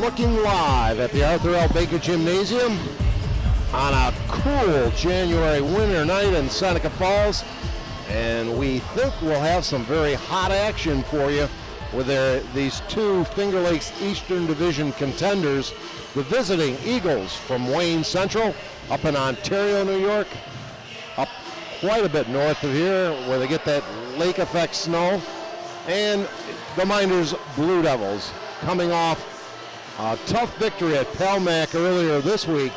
looking live at the Arthur L. Baker Gymnasium on a cool January winter night in Seneca Falls. And we think we'll have some very hot action for you with these two Finger Lakes Eastern Division contenders, the visiting Eagles from Wayne Central up in Ontario, New York, up quite a bit north of here where they get that lake effect snow, and the Mynderse Blue Devils coming off a tough victory at Palmac earlier this week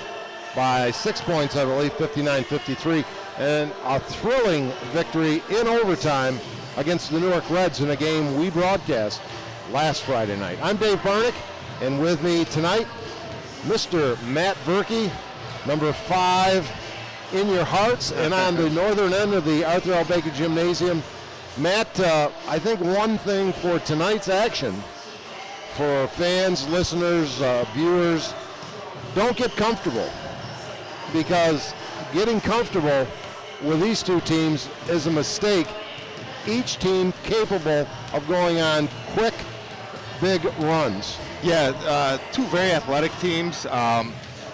by 6 points, I believe, 59-53, and a thrilling victory in overtime against the Newark Reds in a game we broadcast last Friday night. I'm Dave Barnick, and with me tonight, Mr. Matt Verkey, number 5 in your hearts, and on the northern end of the Arthur L. Baker Gymnasium. Matt, I think one thing for tonight's action, for fans, listeners, viewers, don't get comfortable, because getting comfortable with these two teams is a mistake. Each team capable of going on quick, big runs. Yeah, two very athletic teams.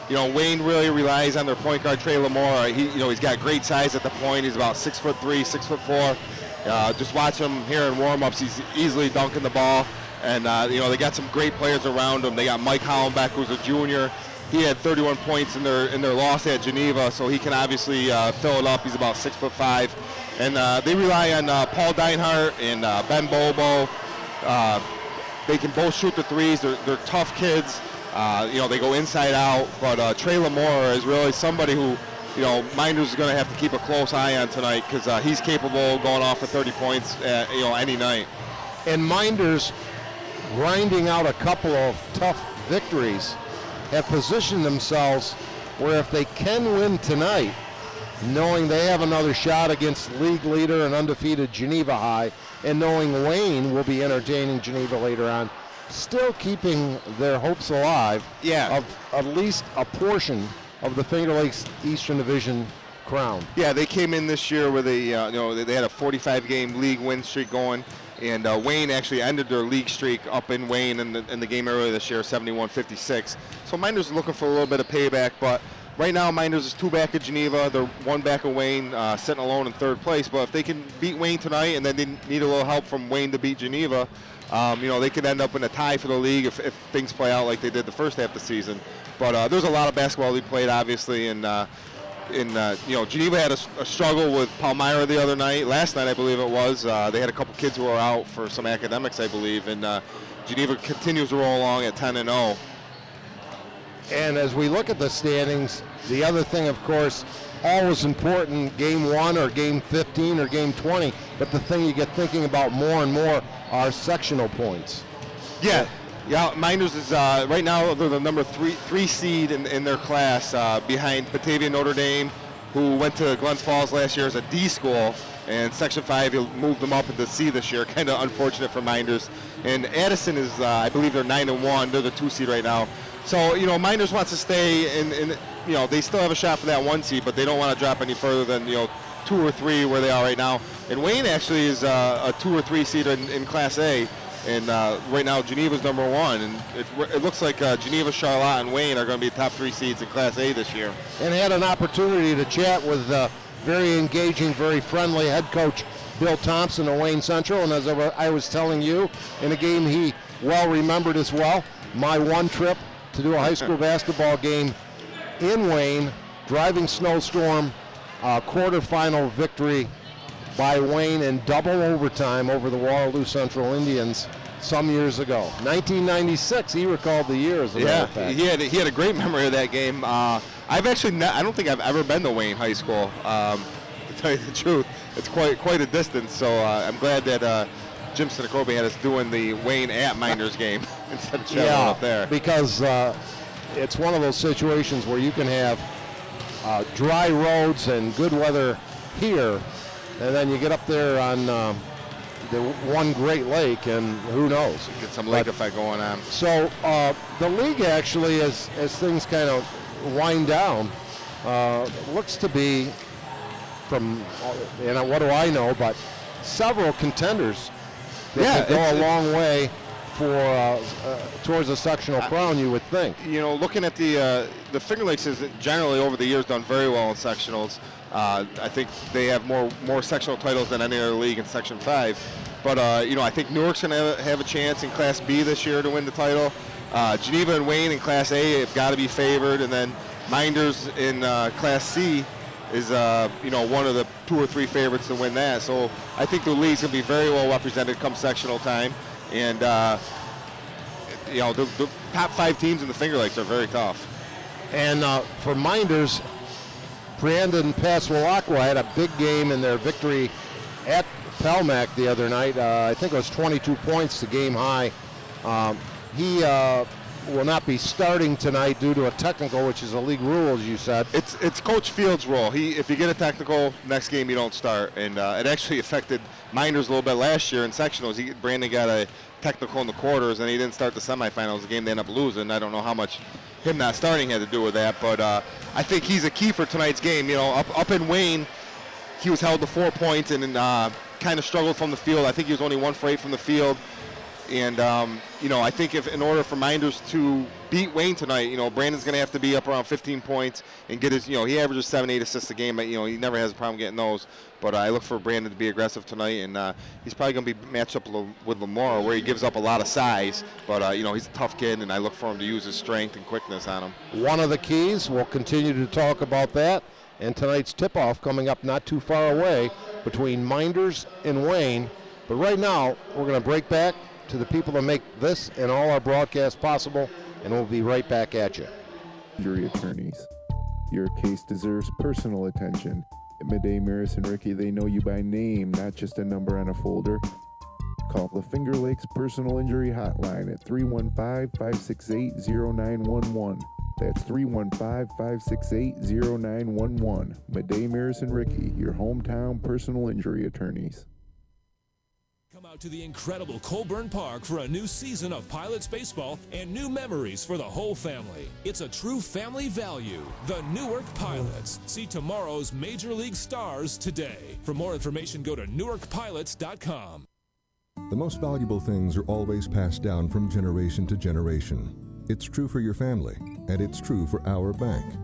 Wayne really relies on their point guard, Trey Lamore. He's got great size at the point. He's about 6'3", 6'4". Just watch him here in warm-ups. He's easily dunking the ball. And, they got some great players around him. They got Mike Hollenbeck, who's a junior. He had 31 points in their loss at Geneva, so he can obviously fill it up. He's about 6'5". And they rely on Paul Deinhardt and Ben Bobo. They can both shoot the threes. They're tough kids. They go inside out. But Trey Lamore is really somebody who, Mynderse is going to have to keep a close eye on tonight, because he's capable of going off for 30 points, any night. And Mynderse, grinding out a couple of tough victories, have positioned themselves where if they can win tonight, knowing they have another shot against league leader and undefeated Geneva High, and knowing Wayne will be entertaining Geneva later on, still keeping their hopes alive of at least a portion of the Finger Lakes Eastern Division crown. Yeah, they came in this year with they had a 45-game league win streak going, and Wayne actually ended their league streak up in Wayne in the game earlier this year, 71-56. So Mynderse is looking for a little bit of payback, but right now Mynderse is 2 back of Geneva. They're 1 back of Wayne, sitting alone in 3rd place. But if they can beat Wayne tonight, and then they need a little help from Wayne to beat Geneva, they could end up in a tie for the league if things play out like they did the first half of the season. But there's a lot of basketball they played, obviously, and Geneva had a struggle with Palmyra the other night. Last night, I believe it was. They had a couple kids who were out for some academics, I believe, and Geneva continues to roll along at 10-0. And as we look at the standings, the other thing, of course, always important, game 1 or game 15 or game 20, but the thing you get thinking about more and more are sectional points. Yeah, Mynderse is right now they're the number 3 seed in their class, behind Batavia Notre Dame, who went to Glens Falls last year as a D school, and Section 5 he'll move them up into C this year. Kind of unfortunate for Mynderse. And Addison is, I believe they're 9-1. They're the 2 seed right now. So Mynderse wants to stay in. They still have a shot for that 1 seed, but they don't want to drop any further than 2 or 3 where they are right now. And Wayne actually is a 2 or 3 seed in Class A. And right now, Geneva's number 1, and it looks like Geneva, Charlotte, and Wayne are going to be top 3 seeds in Class A this year. And had an opportunity to chat with very engaging, very friendly head coach Bill Thompson of Wayne Central, and as I was telling you, in a game he well remembered as well, my one trip to do a high school basketball game in Wayne, driving snowstorm, quarterfinal victory by Wayne in double overtime over the Waterloo Central Indians some years ago. 1996, he recalled the year, as a matter of fact. He had a great memory of that game. I don't think I've ever been to Wayne High School, to tell you the truth. It's quite a distance, so I'm glad that Jim Seneca had us doing the Wayne at Mynderse game instead of traveling up there. Because it's one of those situations where you can have dry roads and good weather here, and then you get up there on the one Great Lake, and who knows? Get some lake effect going on. So the league actually, as things kind of wind down, looks to be, from, what do I know, but several contenders that can go a long way for towards the sectional crown, you would think. You know, looking at the Finger Lakes has generally over the years done very well in sectionals. I think they have more sectional titles than any other league in Section 5. But, you know, I think Newark's going to have a chance in Class B this year to win the title. Geneva and Wayne in Class A have got to be favored. And then Mynderse in Class C is, you know, one of the 2 or 3 favorites to win that. So I think the league's going to be very well represented come sectional time. And, you know, the top 5 teams in the Finger Lakes are very tough. And for Mynderse, Brandon Paswalakwa had a big game in their victory at Pelmac the other night. I think it was 22 points, the game high. He will not be starting tonight due to a technical, which is a league rule, as you said. It's Coach Fields' rule. If you get a technical, next game you don't start. And it actually affected Mynderse a little bit last year in sectionals. Brandon got a technical in the quarters, and he didn't start the semifinals. The game they ended up losing. I don't know how much him not starting had to do with that, but I think he's a key for tonight's game. You know, up in Wayne, he was held to 4 points and kind of struggled from the field. I think he was only 1 for 8 from the field. And, you know, I think if in order for Mynderse to beat Wayne tonight, you know, Brandon's going to have to be up around 15 points and get his, you know, he averages 7-8 assists a game, but, you know, he never has a problem getting those. But I look for Brandon to be aggressive tonight, and he's probably going to be matched up with Lamar, where he gives up a lot of size. But, you know, he's a tough kid, and I look for him to use his strength and quickness on him. One of the keys, we'll continue to talk about that. And tonight's tip-off coming up not too far away between Mynderse and Wayne. But right now, we're going to break back to the people that make this and all our broadcasts possible, and we'll be right back at you. Injury attorneys. Your case deserves personal attention. At Midday, Maris and Ricky, they know you by name, not just a number on a folder. Call the Finger Lakes Personal Injury Hotline at 315-568-0911. That's 315-568-0911. Midday, Maris and Ricky, your hometown personal injury attorneys. Come out to the incredible Colburn Park for a new season of Pilots baseball and new memories for the whole family. It's a true family value. The Newark Pilots. See tomorrow's Major League stars today. For more information, go to newarkpilots.com. The most valuable things are always passed down from generation to generation. It's true for your family, and it's true for our bank.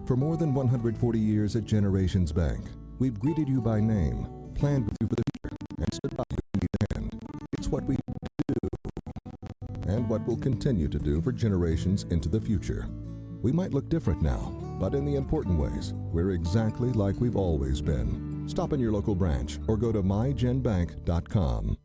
For more than 140 years at Generations Bank, we've greeted you by name, planned with you for the future, and stood by you in the end. It's what we do, and what we'll continue to do for generations into the future. We might look different now, but in the important ways, we're exactly like we've always been. Stop in your local branch or go to mygenbank.com.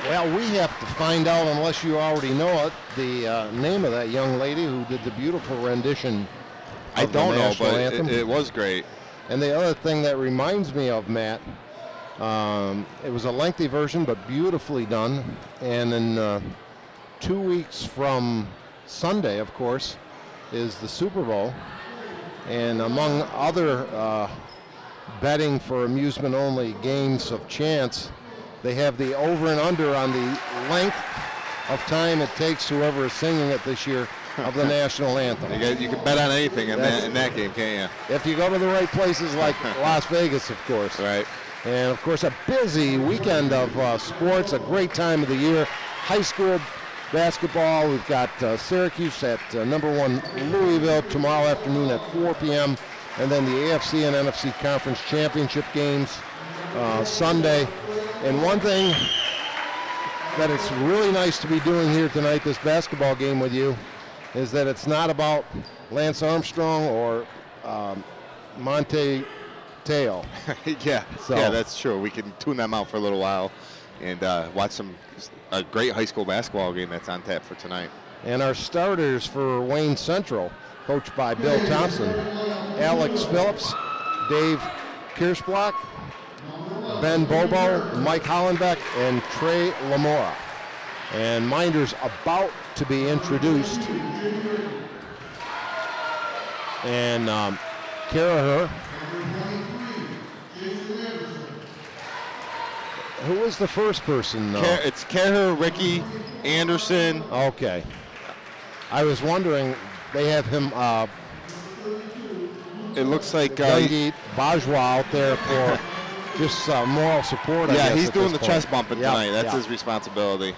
Well, we have to find out, unless you already know it, the name of that young lady who did the beautiful rendition I of the don't know, national but anthem. it was great. And the other thing that reminds me of, Matt, it was a lengthy version, but beautifully done. And in 2 weeks from Sunday, of course, is the Super Bowl. And among other betting for amusement-only games of chance, they have the over and under on the length of time it takes whoever is singing it this year of the national anthem. You can bet on anything in that game, can't you? If you go to the right places like Las Vegas, of course. Right. And, of course, a busy weekend of sports, a great time of the year. High school basketball, we've got Syracuse at #1 Louisville tomorrow afternoon at 4 p.m. And then the AFC and NFC Conference Championship games Sunday. And one thing that it's really nice to be doing here tonight, this basketball game with you, is that it's not about Lance Armstrong or Monte Teo. Yeah, that's true. We can tune them out for a little while and watch a great high school basketball game that's on tap for tonight. And our starters for Wayne Central, coached by Bill Thompson: Alex Phillips, Dave Kirschblock, Ben Bobo, Mike Hollenbeck, and Trey Lamora. And Mynderse about to be introduced. And Karaher. Who was the first person? It's Karaher, Ricky, Anderson. Okay. I was wondering, they have him, it looks like Gungi Bajwa out there for just moral support. I guess, he's doing the point. chest bumping tonight. That's his responsibility.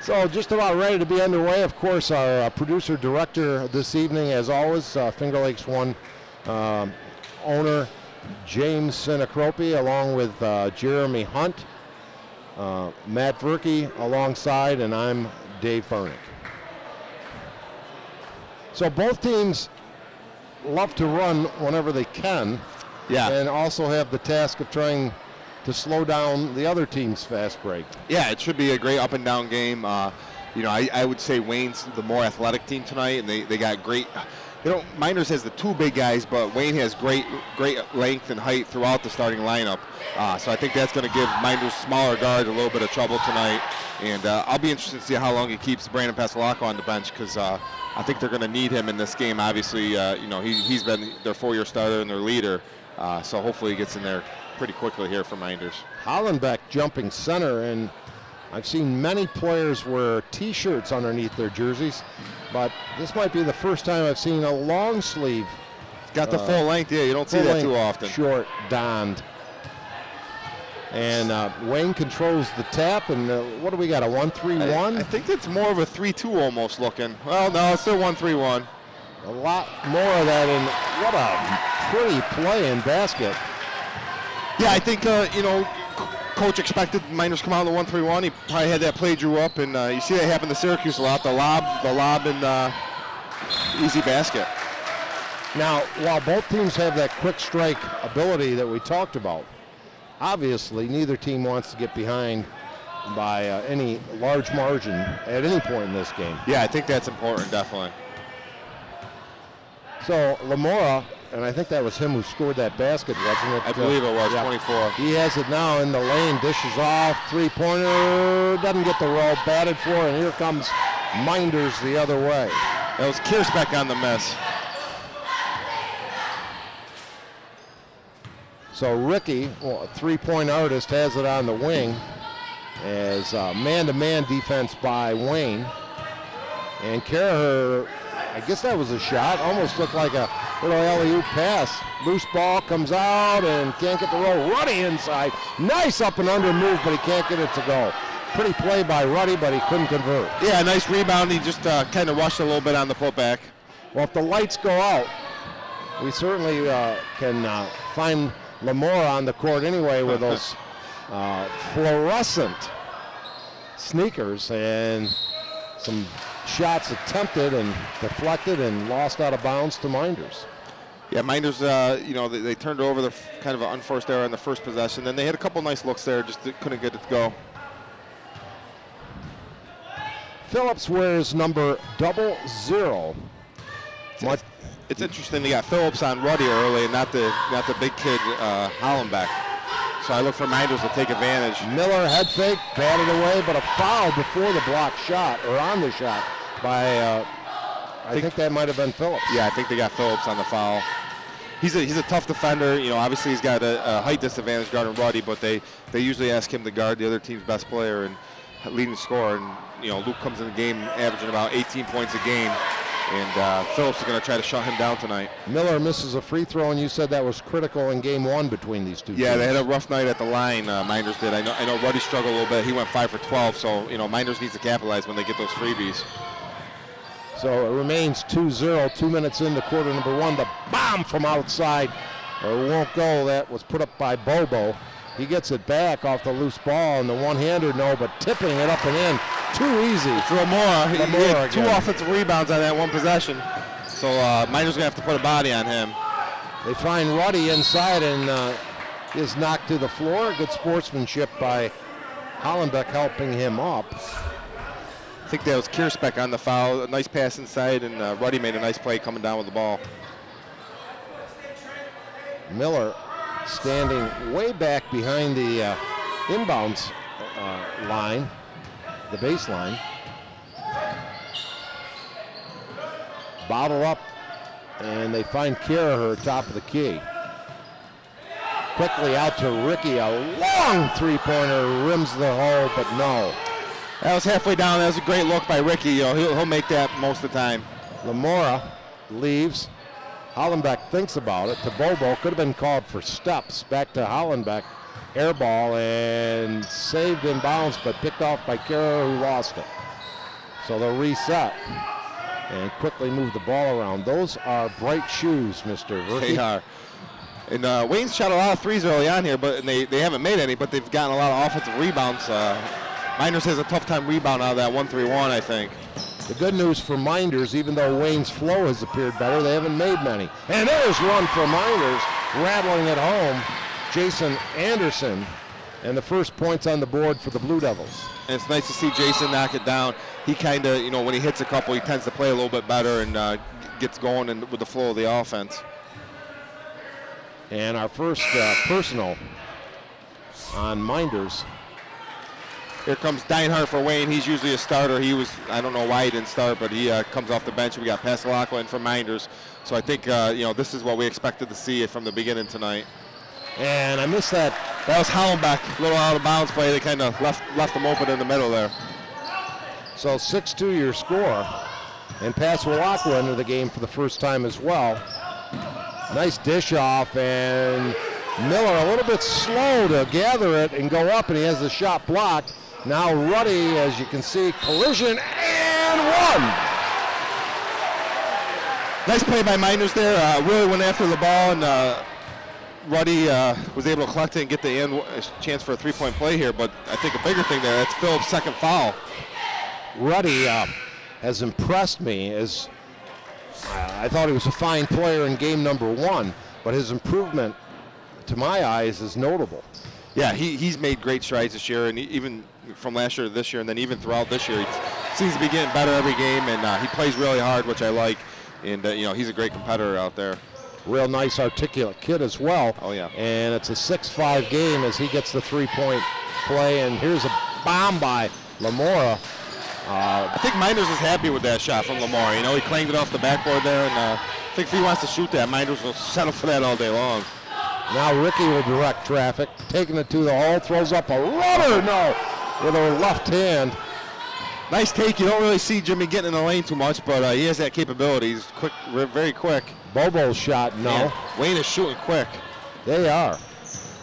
So just about ready to be underway. Of course, our producer director this evening, as always, Finger Lakes One owner James Sinacropi, along with Jeremy Hunt, Matt Verke alongside, and I'm Dave Burnick. So both teams love to run whenever they can, and also have the task of trying to slow down the other team's fast break. Yeah, it should be a great up and down game. I would say Wayne's the more athletic team tonight, and they got great. Mynderse has the two big guys, but Wayne has great length and height throughout the starting lineup. So I think that's going to give Mynderse smaller guards a little bit of trouble tonight. And I'll be interested to see how long he keeps Brandon Pasalaco on the bench, because I think they're going to need him in this game. Obviously, he's been their 4-year starter and their leader. So hopefully he gets in there pretty quickly here for Mynderse. Hollenbeck jumping center, and I've seen many players wear T-shirts underneath their jerseys, but this might be the first time I've seen a long sleeve. It's got the full length, you don't see that too often. Short donned. And Wayne controls the tap, and what do we got, a 1-3-1? I think it's more of a 3-2 almost looking. Well, no, it's still 1-3-1. A lot more of that, and what a pretty play in basket. Yeah, I think, Coach expected Mynderse to come out in the 1-3-1. He probably had that play drew up, and you see that happen to Syracuse a lot, the lob and easy basket. Now, while both teams have that quick strike ability that we talked about, obviously neither team wants to get behind by any large margin at any point in this game. Yeah, I think that's important, definitely. So Lamora, and I think that was him who scored that basket, wasn't it? I believe it was, 24. He has it now in the lane, dishes off, three-pointer, doesn't get the roll, batted for, and here comes Mynderse the other way. That was Kirschbeck on the miss. So Ricky, a three-point artist, has it on the wing as man-to-man defense by Wayne. And Karaher, I guess that was a shot, almost looked like a little alley-oop pass. Loose ball comes out and can't get the roll. Ruddy inside, nice up and under move, but he can't get it to go. Pretty play by Ruddy, but he couldn't convert. Yeah, nice rebound. He just kind of rushed a little bit on the putback. Well, if the lights go out, we certainly can find Lamora on the court anyway with those fluorescent sneakers, and some shots attempted and deflected and lost out of bounds to Mynderse. Yeah, Mynderse, they turned over the kind of an unforced error on the first possession. Then they had a couple nice looks there, just couldn't get it to go. Phillips wears number 00. It's interesting they got Phillips on Ruddy early and not the big kid Hollenbeck. So I look for Mynderse to take advantage. Miller head fake, batted away, but a foul before the block shot, or on the shot, by I think that might have been Phillips. Yeah, I think they got Phillips on the foul. He's a tough defender. Obviously he's got a height disadvantage guarding Ruddy, but they usually ask him to guard the other team's best player, and leading scorer. And, Luke comes in the game averaging about 18 points a game. And Phillips is going to try to shut him down tonight. Miller misses a free throw, and you said that was critical in game one between these two Yeah, teams. they had a rough night at the line, Mynderse did. I know Ruddy struggled a little bit. He went 5 for 12, so, Mynderse needs to capitalize when they get those freebies. So it remains 2-0, 2 minutes into quarter number one. The bomb from outside won't go. That was put up by Bobo. He gets it back off the loose ball, and the one-hander, no, but tipping it up and in. Too easy. It's Lamora. He had 2 again. offensive rebounds on that one possession. So Mynderse going to have to put a body on him. They find Ruddy inside, and is knocked to the floor. Good sportsmanship by Hollenbeck helping him up. I think that was Kiersbeck on the foul. A nice pass inside, and Ruddy made a nice play coming down with the ball. Miller standing way back behind the inbounds line, the baseline. Bottle up, and they find Karaher top of the key. Quickly out to Ricky, a long three-pointer, rims the hole, but no. That was halfway down. That was a great look by Ricky. He'll make that most of the time. Lamora leaves. Hollenbeck thinks about it to Bobo. Could have been called for steps. Back to Hollenbeck. Air ball and saved in bounds, but picked off by Kara, who lost it. So they'll reset and quickly move the ball around. Those are bright shoes, Mr. Verkey. They are. And Wayne's shot a lot of threes early on here, but they haven't made any, but they've gotten a lot of offensive rebounds. Mynderse has a tough time rebound out of that 1-3-1, I think. The good news for Mynderse, even though Wayne's flow has appeared better, they haven't made many. And there's one for Mynderse, rattling it home. Jason Anderson, and the first points on the board for the Blue Devils. And it's nice to see Jason knock it down. He kind of, when he hits a couple, he tends to play a little bit better and gets going with the flow of the offense. And our first personal on Mynderse. Here comes Deinhardt for Wayne. He's usually a starter. I don't know why he didn't start, but he comes off the bench. We got Passalacqua in for Mynderse. So I think, this is what we expected to see from the beginning tonight. And I missed that. That was Hollenbeck, a little out of bounds play. They kind of left him open in the middle there. So 6-2 your score. And Passalacqua into the game for the first time as well. Nice dish off, and Miller a little bit slow to gather it and go up, and he has the shot blocked. Now Ruddy, as you can see, collision and one. Nice play by Mynderse there. Really went after the ball, and Ruddy was able to collect it and get the chance for a three-point play here. But I think a bigger thing there, that's Phillips' second foul. Ruddy has impressed me as I thought he was a fine player in game number one, but his improvement, to my eyes, is notable. Yeah, he's made great strides this year, and even from last year to this year, and then even throughout this year, he seems to be getting better every game, and he plays really hard, which I like. And he's a great competitor out there. Real nice, articulate kid as well. Oh yeah. And it's a 6-5 game as he gets the three-point play. And here's a bomb by Lamora. I think Mynderse is happy with that shot from Lamora. He claimed it off the backboard there, and I think if he wants to shoot that, Mynderse will settle for that all day long. Now Ricky will direct traffic, taking it to the hole, throws up a runner, no, with her left hand. Nice take. You don't really see Jimmy getting in the lane too much, but he has that capability. He's quick, very quick. Bobo's shot, no. Man, Wayne is shooting quick. They are.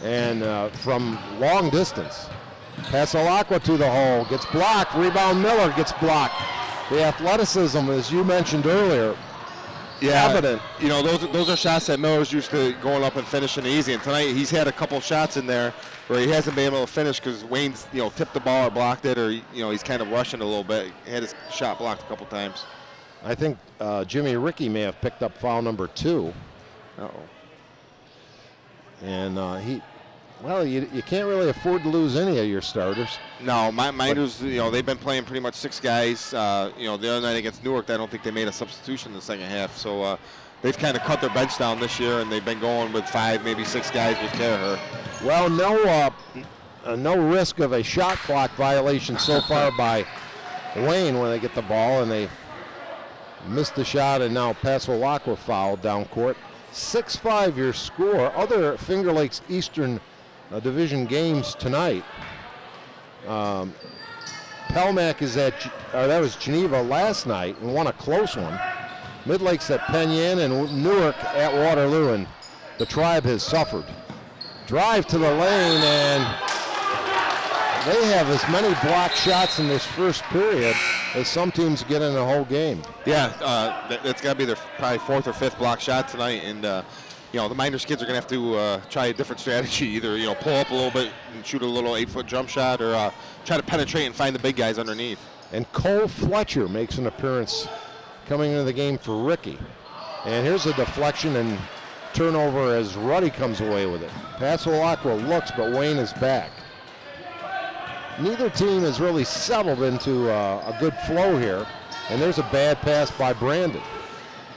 And from long distance. Passalacqua to the hole, gets blocked. Rebound Miller gets blocked. The athleticism, as you mentioned earlier, evident. Those are shots that Miller's used to going up and finishing easy. And tonight he's had a couple shots in there where he hasn't been able to finish because Wayne's tipped the ball or blocked it, or he's kind of rushing a little bit. He had his shot blocked a couple times. I think Jimmy Ricky may have picked up foul number 2. Uh-oh. And you can't really afford to lose any of your starters. No, Mynderse, they've been playing pretty much 6 guys. The other night against Newark, I don't think they made a substitution in the second half. So they've kind of cut their bench down this year, and they've been going with 5, maybe 6 guys with Karaher. Well, no risk of a shot clock violation so far by Wayne when they get the ball, and they missed the shot, and now Passalacqua fouled down court. 6-5 your score. Other Finger Lakes Eastern Division games tonight. Pelmac is that was Geneva last night and won a close one. Mid-Lake's at Penn Yan and Newark at Waterloo, and the Tribe has suffered. Drive to the lane, and they have as many blocked shots in this first period as some teams get in the whole game. Yeah, that's got to be their probably 4th or 5th block shot tonight, and you know, the Mynderse kids are going to have to try a different strategy, either, you know, pull up a little bit and shoot a little 8-foot jump shot, or try to penetrate and find the big guys underneath. And Cole Fletcher makes an appearance coming into the game for Ricky. And here's a deflection and turnover as Ruddy comes away with it. Passalacqua looks, but Wayne is back. Neither team has really settled into a good flow here. And there's a bad pass by Brandon.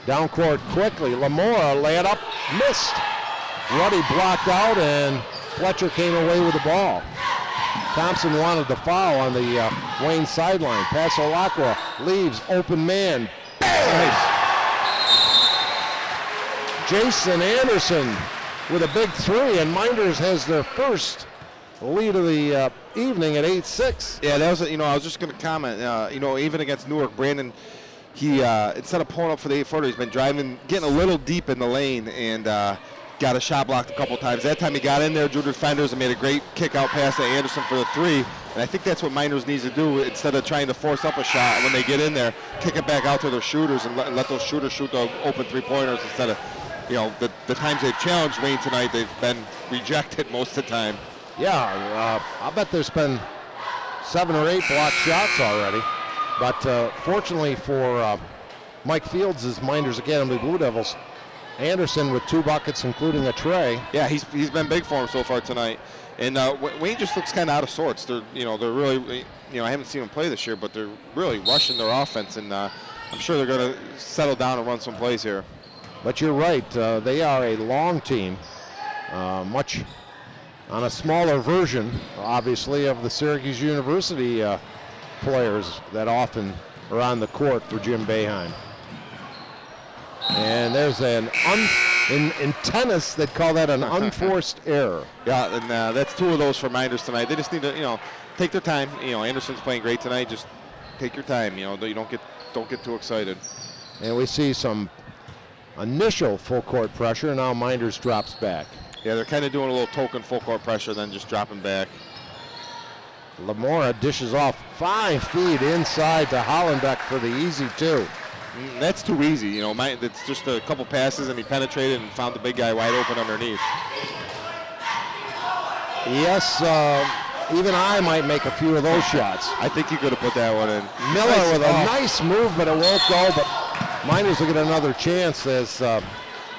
Down court quickly, Lamora lay it up, missed. Ruddy blocked out, and Fletcher came away with the ball. Thompson wanted the foul on the Wayne sideline. Passalacqua leaves, open man, bang! Jason Anderson with a big three, and Mynderse has their first lead of the evening at 8-6. Yeah, that was, you know, I was just going to comment, you know, even against Newark, Brandon, he, instead of pulling up for the 8-footer, he's been driving, getting a little deep in the lane, and got a shot blocked a couple times. That time he got in there, drew defenders, and made a great kick-out pass to Anderson for the three. And I think that's what Mynderse needs to do, instead of trying to force up a shot when they get in there, kick it back out to their shooters and let those shooters shoot the open three-pointers instead of, you know, the times they've challenged Wayne tonight, they've been rejected most of the time. Yeah, I bet there's been 7 or 8 blocked shots already. But fortunately for Mike Fields' Mynderse Academy Blue Devils, Anderson with 2 buckets, including a tray. Yeah, he's been big for him so far tonight. And Wayne just looks kind of out of sorts. They're really, you know, I haven't seen them play this year, but they're really rushing their offense, and I'm sure they're going to settle down and run some plays here. But you're right, they are a long team, much on a smaller version, obviously, of the Syracuse University players that often are on the court for Jim Boeheim. And there's an, in tennis, they'd call that an unforced error. Yeah, and that's 2 of those for Mynderse tonight. They just need to, you know, take their time. You know, Anderson's playing great tonight. Just take your time. You know, you don't get too excited. And we see some initial full court pressure. Now Mynderse drops back. Yeah, they're kind of doing a little token full court pressure, then just dropping back. Lamora dishes off 5 feet inside to Hollenbeck for the easy 2. That's too easy, you know. It's just a couple passes, and he penetrated and found the big guy wide open underneath. Yes, even I might make a few of those shots. I think you could have put that one in. Miller with a nice move, but it won't go. But Mynderse will get another chance as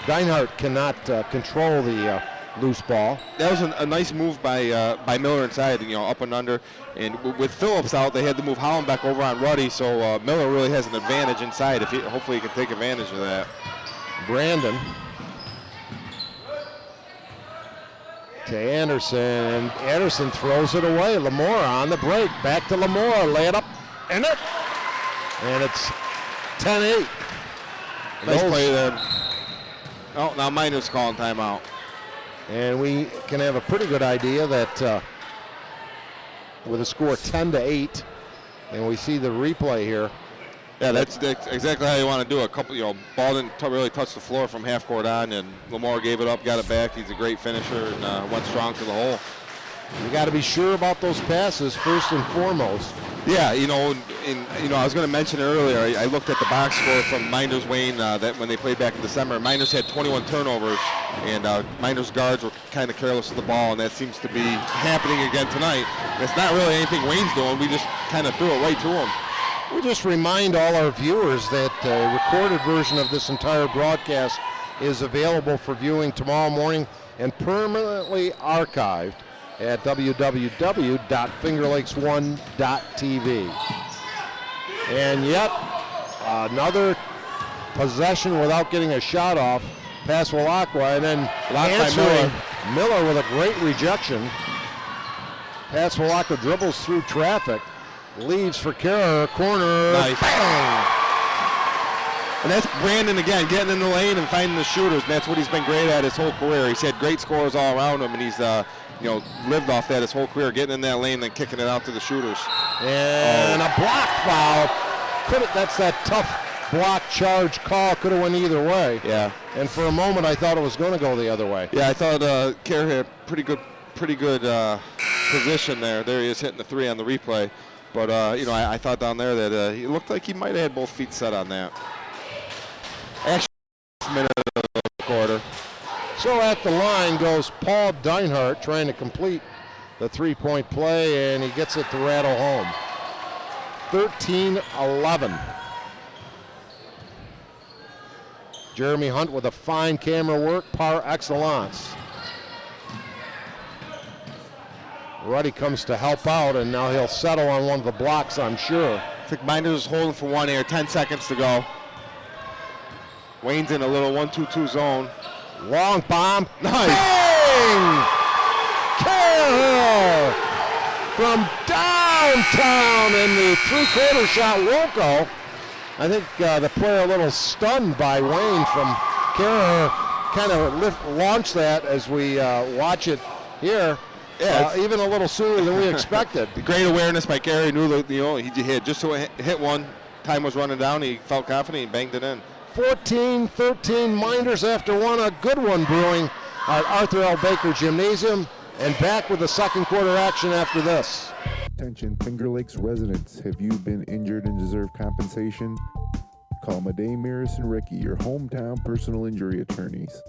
Deinhardt cannot control the loose ball. That was a nice move by Miller inside, you know, up and under. And with Phillips out, they had to move Hollenbeck over on Ruddy, so Miller really has an advantage inside. Hopefully he can take advantage of that. Brandon to Anderson. Anderson throws it away. Lamora on the break. Back to Lamora. Lay it up. And it's 10-8. Nice play there. Oh, now Mynderse calling timeout. And we can have a pretty good idea that with a score 10-8, and we see the replay here. Yeah, that's exactly how you want to do it. Ball didn't really touch the floor from half court on, and Lamar gave it up, got it back. He's a great finisher and went strong to the hole. You got to be sure about those passes first and foremost. Yeah, I was going to mention earlier. I looked at the box score from Mynderse Wayne that when they played back in December. Mynderse had 21 turnovers, and Mynderse guards were kind of careless with the ball, and that seems to be happening again tonight. It's not really anything Wayne's doing. We just kind of threw it right to him. We just remind all our viewers that a recorded version of this entire broadcast is available for viewing tomorrow morning and permanently archived at www.fingerlakes1.tv. And yet another possession without getting a shot off. Passalacqua, and then answering Miller with a great rejection. Passalacqua dribbles through traffic, leaves for Kara, corner. Nice. Bang! And that's Brandon again, getting in the lane and finding the shooters, and that's what he's been great at his whole career. He's had great scores all around him, and he's lived off that his whole career, getting in that lane and kicking it out to the shooters. And a block foul. That's that tough block charge call. Could have went either way. Yeah. And for a moment, I thought it was going to go the other way. Yeah, I thought Kerr had pretty good position there. There he is hitting the 3 on the replay. But, I thought down there that he looked like he might have had both feet set on that. Actually, minute of the quarter. So at the line goes Paul Deinhardt trying to complete the 3-point play, and he gets it to rattle home. 13-11. Jeremy Hunt with a fine camera work par excellence. Ruddy comes to help out, and now he'll settle on one of the blocks, I'm sure. I think Mynderse is holding for one here, 10 seconds to go. Wayne's in a little 1-2-2 zone. Long bomb. Nice. Bang! Carroll from downtown, and the 3-quarter shot won't go. I think the player a little stunned by Wayne from Carroll. Kind of launched that as we watch it here. Yeah, even a little sooner than we expected. Great awareness by Gary. Knew that he hit just so hit one. Time was running down. He felt confident. He banged it in. 14-13 Mynderse after one. A good one brewing at Arthur L. Baker Gymnasium, and back with the second quarter action after this. Attention Finger Lakes residents, have you been injured and deserve compensation? Call Mynderse and Ricky, your hometown personal injury attorneys.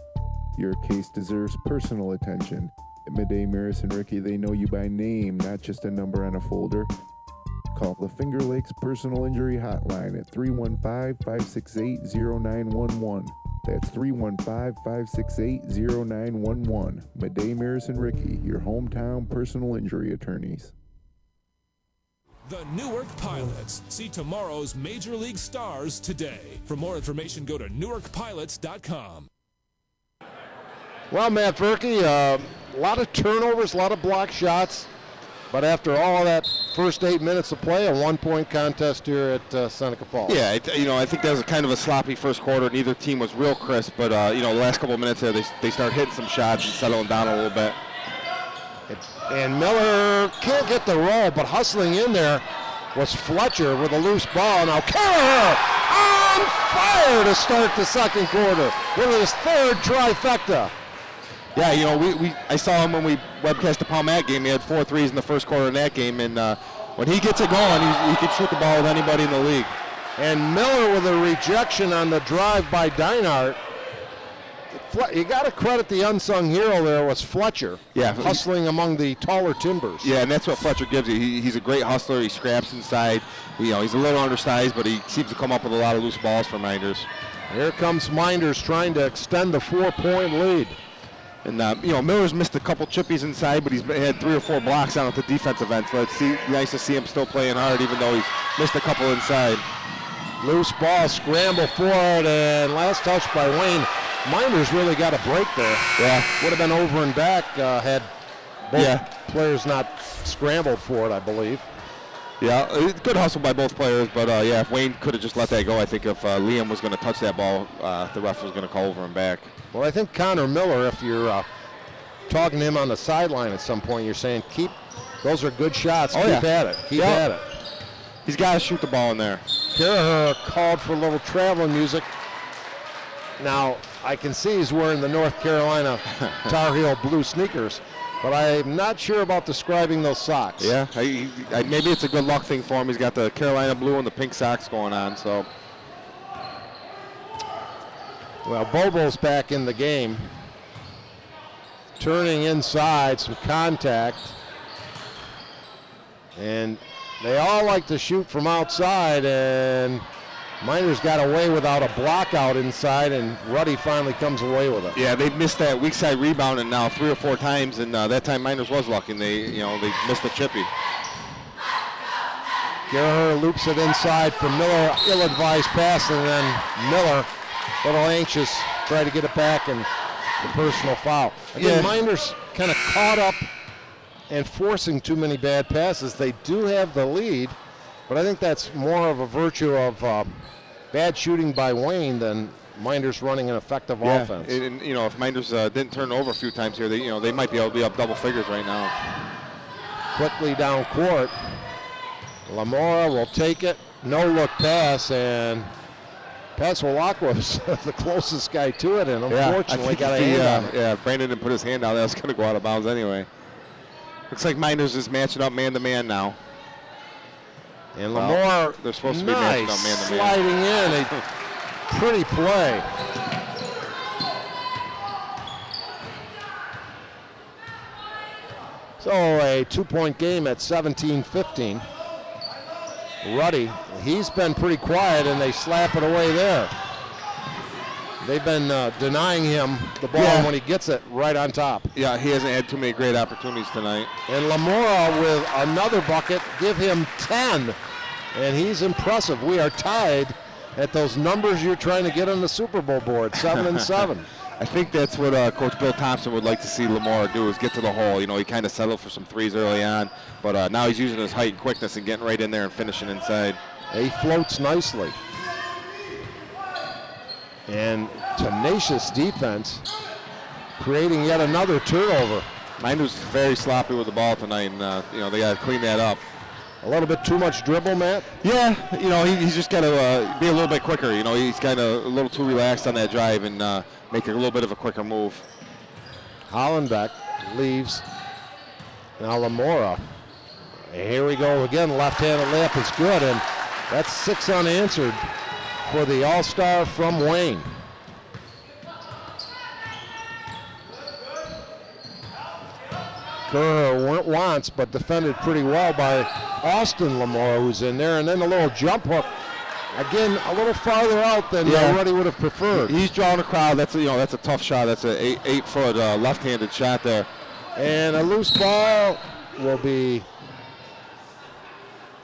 Your case deserves personal attention. At Mynderse and Ricky, they know you by name, not just a number on a folder. Call the Finger Lakes Personal Injury Hotline at 315-568-0911. That's 315-568-0911. Mynderse and Ricky, your hometown personal injury attorneys. The Newark Pilots. See tomorrow's Major League stars today. For more information, go to newarkpilots.com. Well, Matt Verke, a lot of turnovers, a lot of block shots, but after all of that first 8 minutes of play, a 1-point contest here at Seneca Falls. Yeah, I think that was kind of a sloppy first quarter. Neither team was real crisp, but the last couple of minutes there, they start hitting some shots and settling down a little bit. And Miller can't get the roll, but hustling in there was Fletcher with a loose ball. Now Carroll on fire to start the second quarter with his third trifecta. Yeah, I saw him when we webcast the Palmat game. He had 4 threes in the first quarter in that game, and when he gets it going, he can shoot the ball with anybody in the league. And Miller with a rejection on the drive by Deinhardt. You got to credit the unsung hero there was Fletcher. Yeah, hustling among the taller timbers. Yeah, and that's what Fletcher gives you. He's a great hustler. He scraps inside. He's a little undersized, but he seems to come up with a lot of loose balls for Mynderse. Here comes Mynderse trying to extend the 4-point lead. And Miller's missed a couple chippies inside, but he's had 3 or 4 blocks on at the defensive end. So it's nice to see him still playing hard, even though he's missed a couple inside. Loose ball, scramble forward, and last touch by Wayne. Mynderse really got a break there. Yeah. Would have been over and back had both players not scrambled for it, I believe. Yeah, good hustle by both players, but if Wayne could have just let that go, I think if Liam was going to touch that ball, the ref was going to call over and back. Well, I think Connor Miller, if you're talking to him on the sideline at some point, you're saying, those are good shots, keep at it, keep at it. He's got to shoot the ball in there. Kara called for a little traveling music. Now, I can see he's wearing the North Carolina Tar Heel blue sneakers, but I'm not sure about describing those socks. Yeah, maybe it's a good luck thing for him. He's got the Carolina blue and the pink socks going on. So, well, Bobo's back in the game. Turning inside, some contact. And they all like to shoot from outside, and Mynderse got away without a block out inside, and Ruddy finally comes away with it. Yeah, they missed that weak side rebound and now 3 or 4 times, and that time Mynderse was lucky, and they missed a chippy. Gerher loops it inside for Miller, ill-advised pass, and then Miller, a little anxious, try to get it back, and the personal foul. Again, Mynderse kind of caught up and forcing too many bad passes. They do have the lead, but I think that's more of a virtue of bad shooting by Wayne than Mynderse running an effective offense. And if Mynderse didn't turn over a few times here, they might be able to be up double figures right now. Quickly down court. Lamora will take it. No look pass, and Paswalakwa was the closest guy to it, and unfortunately got a hand on it. Yeah, Brandon didn't put his hand out. That was going to go out of bounds anyway. Looks like Mynderse is matching up man-to-man now. And Lamora, they're supposed to be matching up man-to-man. Sliding in, a pretty play. So a 2-point game at 17-15. Ruddy, he's been pretty quiet, and they slap it away there. They've been denying him the ball when he gets it right on top. Yeah, he hasn't had too many great opportunities tonight. And Lamora with another bucket, give him 10. And he's impressive. We are tied at those numbers you're trying to get on the Super Bowl board, 7-7. I think that's what Coach Bill Thompson would like to see Lamora do, is get to the hole. You know, he kind of settled for some threes early on, but now he's using his height and quickness and getting right in there and finishing inside. He floats nicely. And tenacious defense, creating yet another turnover. Mynderse is very sloppy with the ball tonight, and you know, they got to clean that up. A little bit too much dribble, Matt? Yeah, you know, he's just got to be a little bit quicker. You know, he's kind of a little too relaxed on that drive and make a little bit of a quicker move. Hollenbeck leaves. Now Lamora. Here we go again. Left-handed layup is good, and that's 6 unanswered for the All-Star from Wayne. Kerr went once, but defended pretty well by Austin Lamora, who's in there, and then a little jump hook. Again, a little farther out than Ruddy would have preferred. He's drawing a crowd. That's that's a tough shot. That's an 8-foot left-handed shot there. And a loose ball will be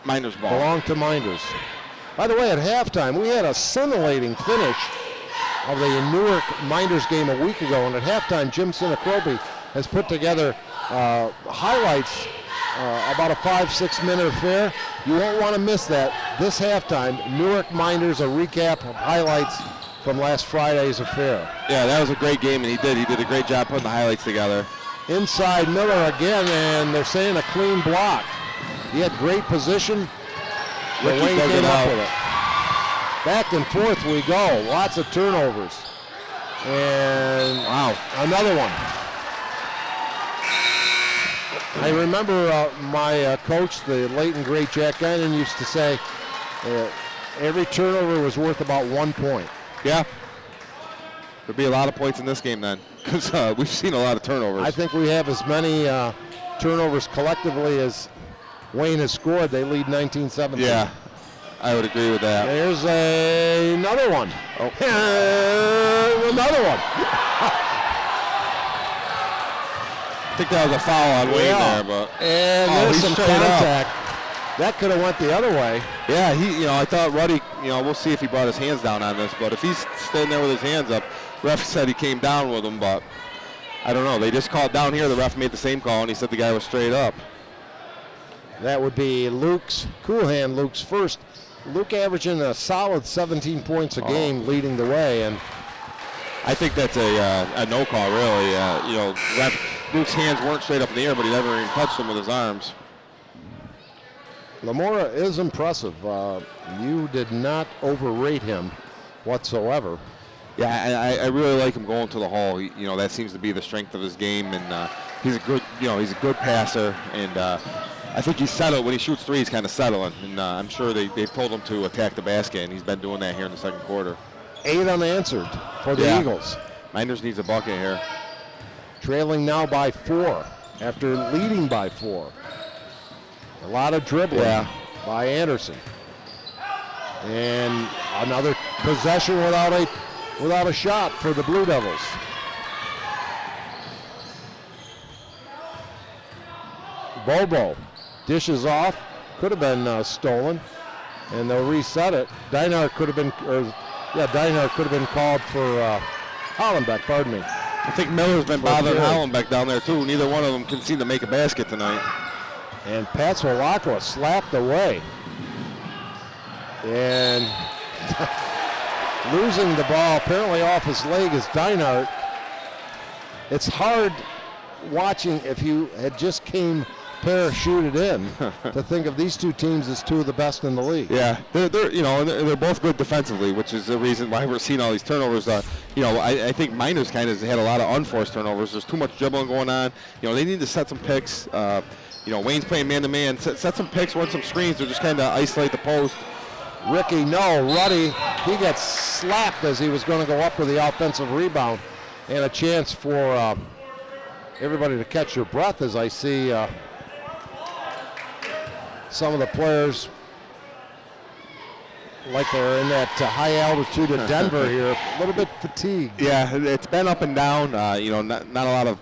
Mynderse ball. Belong to Mynderse. By the way, at halftime, we had a scintillating finish of the Newark Mynderse game a week ago, and at halftime, Jim Sinacrobi has put together highlights about a 5-6 minute affair. You won't want to miss that. This halftime, Newark Mynderse, a recap of highlights from last Friday's affair. Yeah, that was a great game, and he did a great job putting the highlights together. Inside Miller again, and they're saying a clean block. He had great position. Wayne came up with it. Back and forth we go. Lots of turnovers. And wow, another one. I remember my coach, the late and great Jack Guinan, used to say every turnover was worth about 1 point. Yeah. There'll be a lot of points in this game then, because we've seen a lot of turnovers. I think we have as many turnovers collectively as Wayne has scored. They lead 19-17. Yeah, I would agree with that. There's another one. Oh. Another one. I think that was a foul on Wayne there, but and there's some contact. That could have went the other way. Yeah, I thought Ruddy, we'll see if he brought his hands down on this, but if he's standing there with his hands up, ref said he came down with them, but I don't know. They just called down here. The ref made the same call, and he said the guy was straight up. That would be Luke's first. Luke averaging a solid 17 points a game, leading the way, and I think that's a no call, really. Luke's hands weren't straight up in the air, but he never even touched them with his arms. Lamora is impressive. You did not overrate him whatsoever. Yeah, I really like him going to the hole. That seems to be the strength of his game, and he's a good, he's a good passer, and I think he's settled. When he shoots three, he's kind of settling, and I'm sure they've told him to attack the basket, and he's been doing that here in the second quarter. 8 unanswered for the Eagles. Mynderse needs a bucket here. Trailing now by 4 after leading by 4. A lot of dribbling by Anderson. And another possession without a shot for the Blue Devils. Bobo dishes off, could have been stolen, and they'll reset it. Dinard could have been called for Hollenbeck, pardon me. I think Miller's been bothering Hollenbeck down there too. Neither one of them can seem to make a basket tonight. And Paswalakwa slapped away. And losing the ball apparently off his leg is Dinard. It's hard watching if you had just came parachuted in to think of these two teams as two of the best in the league. Yeah, they're both good defensively, which is the reason why we're seeing all these turnovers. I think Mynderse kind of had a lot of unforced turnovers. There's too much dribbling going on. They need to set some picks. Wayne's playing man-to-man. Set some picks, run some screens, or just kind of isolate the post. Ruddy, he gets slapped as he was going to go up for the offensive rebound, and a chance for everybody to catch their breath as I see some of the players like they're in that high altitude of Denver here, a little bit fatigued. Yeah, it's been up and down. Not a lot of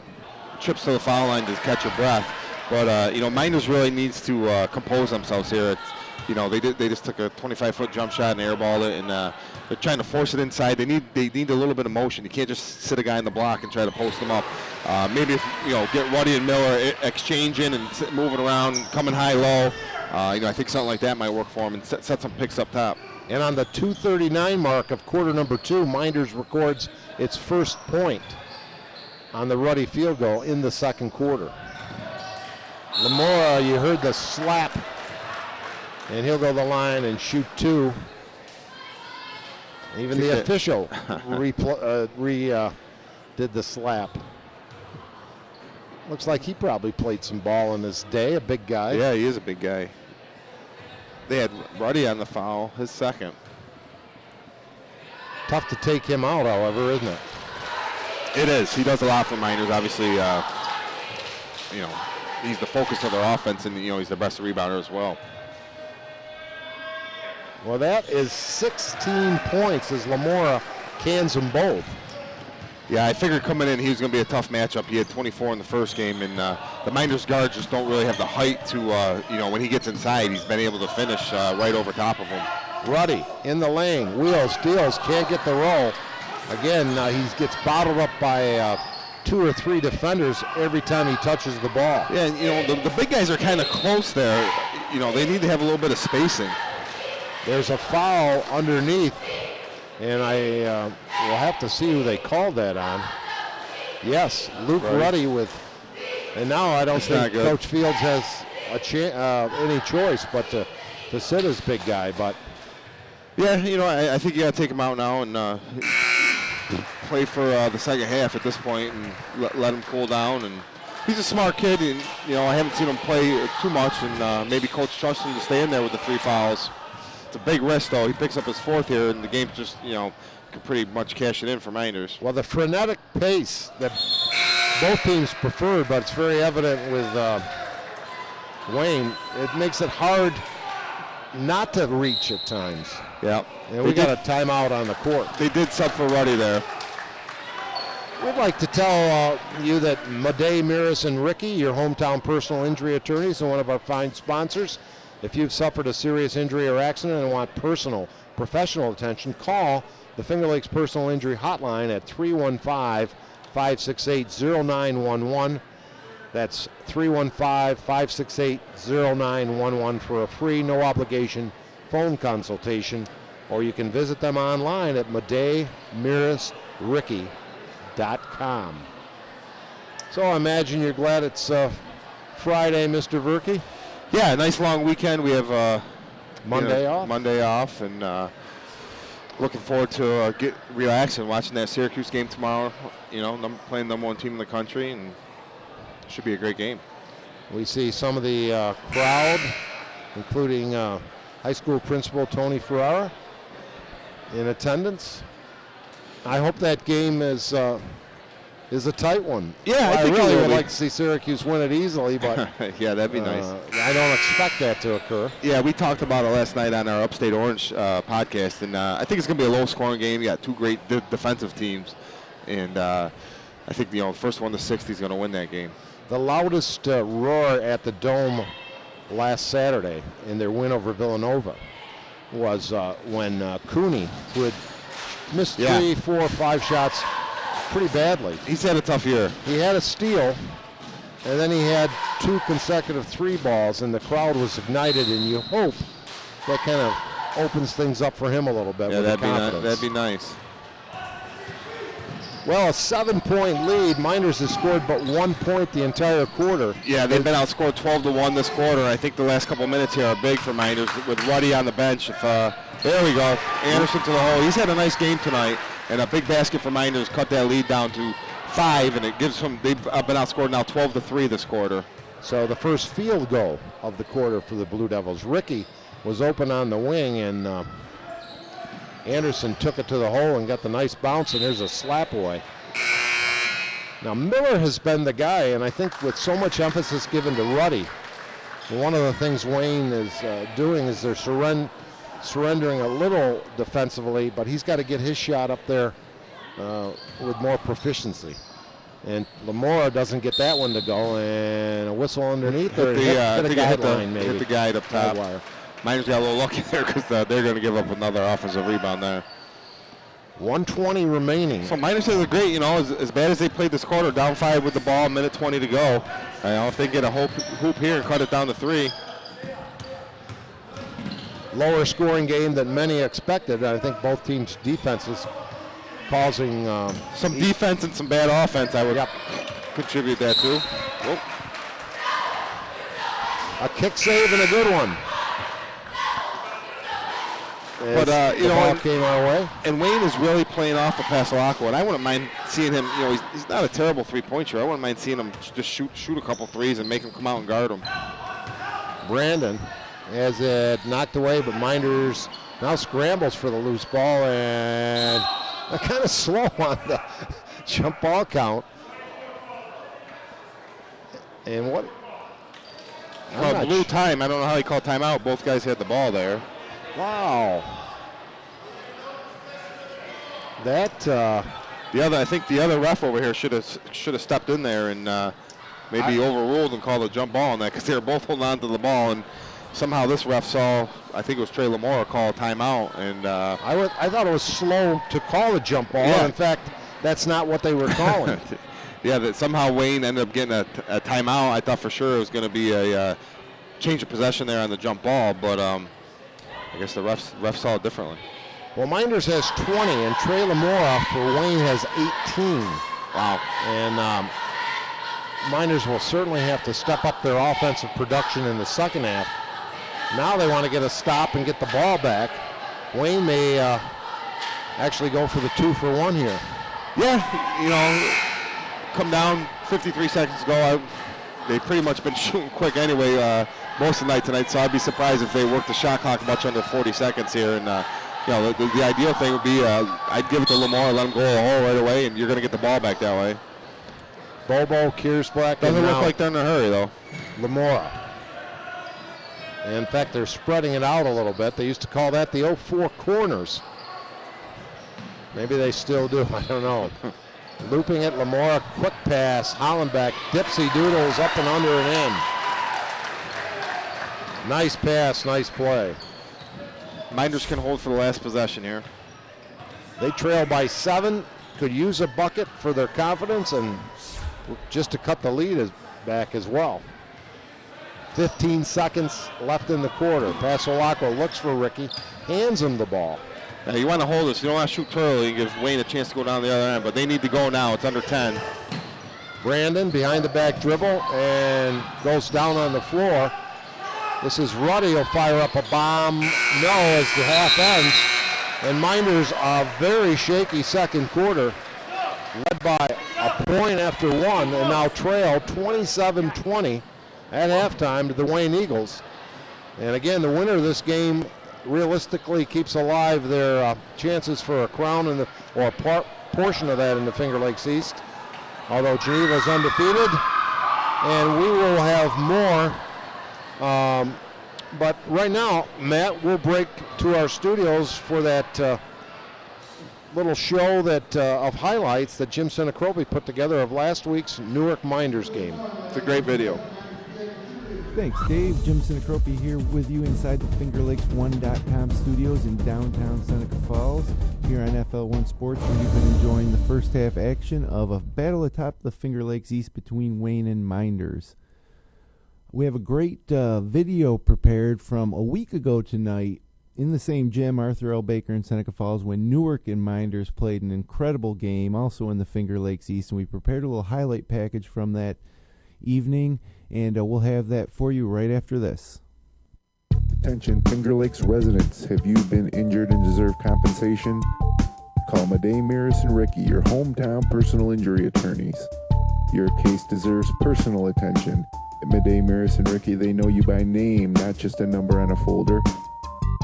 trips to the foul line to catch your breath. But Mynderse really needs to compose themselves here. They just took a 25-foot jump shot and airballed it, and they're trying to force it inside. They need a little bit of motion. You can't just sit a guy in the block and try to post him up. Maybe if get Ruddy and Miller exchanging and moving around, coming high-low. I think something like that might work for them, and set some picks up top. And on the 2:39 mark of quarter number 2, Mynderse records its first point on the Ruddy field goal in the second quarter. Lamora, you heard the slap, and he'll go to the line and shoot 2. Even the official did the slap. Looks like he probably played some ball in his day, a big guy. Yeah, he is a big guy. They had Ruddy on the foul, his second. Tough to take him out, however, isn't it? It is. He does a lot for Mynderse. Obviously, he's the focus of their offense, and he's the best rebounder as well. Well, that is 16 points as Lamora cans them both. Yeah, I figured coming in he was going to be a tough matchup. He had 24 in the first game, and the Mynderse guards just don't really have the height to, when he gets inside, he's been able to finish right over top of him. Ruddy in the lane, wheels, steals, can't get the roll. Again, he gets bottled up by 2 or 3 defenders every time he touches the ball. Yeah, and, the big guys are kind of close there. They need to have a little bit of spacing. There's a foul underneath, and I will have to see who they called that on. Yes, Luke Ruddy with, and now I don't think Coach Fields has any choice but to sit his big guy. But yeah, I think you got to take him out now and play for the second half at this point and let him cool down. And he's a smart kid, and I haven't seen him play too much, and maybe Coach trusts him to stay in there with the 3 fouls. It's a big risk, though. He picks up his 4th here, and the game just, could pretty much cash it in for Mynderse. Well, the frenetic pace that both teams preferred, but it's very evident with Wayne, it makes it hard not to reach at times. Yeah. And we got a timeout on the court. They did sub for Ruddy there. We'd like to tell you that Mynderse and Ricky, your hometown personal injury attorneys, and one of our fine sponsors. If you've suffered a serious injury or accident and want professional attention, call the Finger Lakes Personal Injury Hotline at 315-568-0911. That's 315-568-0911 for a free, no-obligation phone consultation, or you can visit them online at MydayMirasRicky.com. So I imagine you're glad it's Friday, Mr. Verkey? Yeah, nice long weekend. We have Monday off, and looking forward to relaxing, watching that Syracuse game tomorrow. Playing number 1 team in the country, and it should be a great game. We see some of the crowd, including high school principal Tony Ferrara, in attendance. I hope that game is a tight one. Yeah, I really would like to see Syracuse win it easily, but yeah, that'd be nice. I don't expect that to occur. Yeah, we talked about it last night on our Upstate Orange podcast, and I think it's going to be a low-scoring game. You got 2 great defensive teams, and I think the first one to 60 is going to win that game. The loudest roar at the Dome last Saturday in their win over Villanova was when Cooney, who had missed 3, 4, 5 shots pretty badly. He's had a tough year. He had a steal, and then he had 2 consecutive 3 balls, and the crowd was ignited, and you hope that kind of opens things up for him a little bit. Yeah, with that'd be nice. Well, a 7-point lead. Minders has scored but 1 point the entire quarter. Yeah, they've been outscored 12-1 this quarter. I think the last couple minutes here are big for Minders with Ruddy on the bench. There we go. Anderson to the hole. He's had a nice game tonight, and a big basket for Minders cut that lead down to 5, and it gives them, they've been outscored now 12-3 this quarter. So the first field goal of the quarter for the Blue Devils. Ricky was open on the wing, and Anderson took it to the hole and got the nice bounce, and there's a slap away. Now Miller has been the guy, and I think with so much emphasis given to Ruddy, one of the things Wayne is doing is they're surrendering a little defensively, but he's got to get his shot up there with more proficiency. And Lamora doesn't get that one to go, and a whistle underneath there. Hit the guide up top. Wire. Minders got a little lucky there because they're going to give up another offensive rebound there. 1:20 remaining. So Minders is great, as bad as they played this quarter, down 5 with the ball, 1:20 to go. If they get a hoop here and cut it down to 3. Lower scoring game than many expected. I think both teams' defenses causing some defense and some bad offense. I would contribute that too. Whoop. A kick save and a good one. But the ball came our way. And Wayne is really playing off of Pasolaco, and I wouldn't mind seeing him. He's not a terrible three-point shooter. I wouldn't mind seeing him just shoot a couple threes and make him come out and guard him. Brandon has it knocked away, but Minders now scrambles for the loose ball, and they're kind of slow on the jump ball count. And what? Blue time. I don't know how he called timeout. Both guys had the ball there. Wow. That I think the other ref over here should have stepped in there and maybe overruled and called a jump ball on that, because they were both holding on to the ball, and somehow this ref saw, I think it was Trey Lamora, call a timeout, and I thought it was slow to call a jump ball. Yeah. In fact, that's not what they were calling. Yeah, that somehow Wayne ended up getting a timeout. I thought for sure it was going to be a change of possession there on the jump ball, but I guess the ref saw it differently. Well, Minders has 20, and Trey Lamora for Wayne has 18. Wow. And Minders will certainly have to step up their offensive production in the second half. Now they want to get a stop and get the ball back. Wayne may actually go for the 2-for-1 here. Yeah, come down 53 seconds ago. They've pretty much been shooting quick anyway most of the night tonight, so I'd be surprised if they worked the shot clock much under 40 seconds here. And the ideal thing would be I'd give it to Lamar, let him go a hole right away, and you're going to get the ball back that way. Bobo, Kiersblack, doesn't look like they're in a hurry though. Lamora. In fact, they're spreading it out a little bit. They used to call that the 04 corners. Maybe they still do. I don't know. Looping it, Lamora, quick pass. Hollenbeck, dipsy doodles up and under and in. Nice pass, nice play. Minders can hold for the last possession here. They trail by 7. Could use a bucket for their confidence and just to cut the lead back as well. 15 seconds left in the quarter. Pasolaco looks for Ricky, hands him the ball. Now you want to hold this. You don't want to shoot too early and give Wayne a chance to go down the other end, but they need to go now. It's under 10. Brandon behind the back dribble and goes down on the floor. This is Ruddy. He'll fire up a bomb. No, as the half ends. And Minders a very shaky second quarter, led by a point after 1, and now trail 27-20 at halftime to the Wayne Eagles. And again, the winner of this game realistically keeps alive their chances for a crown or a portion of that in the Finger Lakes East. Although Geneva's undefeated, and we will have more. But right now, Matt, we'll break to our studios for that little show that of highlights that Jim Senecropi put together of last week's Newark Minders game. It's a great video. Thanks, Dave. Jim Senecropi here with you inside the FingerLakes1.com studios in downtown Seneca Falls here on FL1 Sports, where you've been enjoying the first half action of a battle atop the Finger Lakes East between Wayne and Minders. We have a great video prepared from a week ago tonight in the same gym, Arthur L. Baker in Seneca Falls, when Newark and Mynderse played an incredible game, also in the Finger Lakes East, and we prepared a little highlight package from that evening, and we'll have that for you right after this. Attention Finger Lakes residents, have you been injured and deserve compensation? Call Mynderse and Ricky, your hometown personal injury attorneys. Your case deserves personal attention. At Mynderse and Ricky, they know you by name, not just a number on a folder.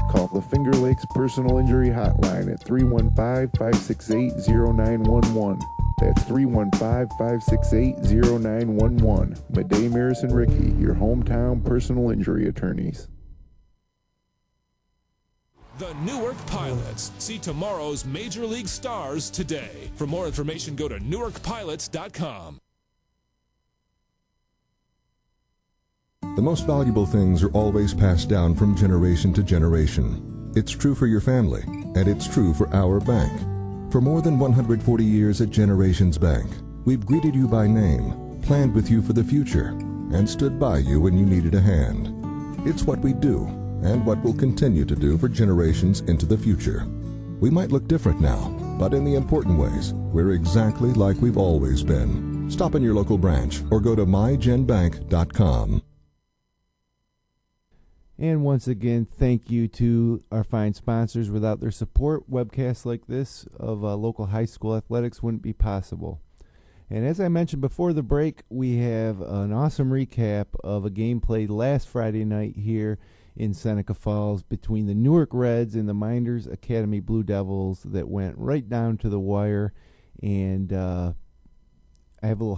Call the Finger Lakes Personal Injury Hotline at 315-568-0911. That's 315-568-0911. Mynderse and Ricky, your hometown personal injury attorneys. The Newark Pilots. See tomorrow's Major League stars today. For more information, go to newarkpilots.com. The most valuable things are always passed down from generation to generation. It's true for your family, and it's true for our bank. For more than 140 years at Generations Bank, we've greeted you by name, planned with you for the future, and stood by you when you needed a hand. It's what we do, and what we'll continue to do for generations into the future. We might look different now, but in the important ways, we're exactly like we've always been. Stop in your local branch or go to mygenbank.com. And once again, thank you to our fine sponsors. Without their support, webcasts like this of local high school athletics wouldn't be possible. And as I mentioned before the break, we have an awesome recap of a game played last Friday night here in Seneca Falls between the Newark Reds and the Mynderse Academy Blue Devils that went right down to the wire. And I have a little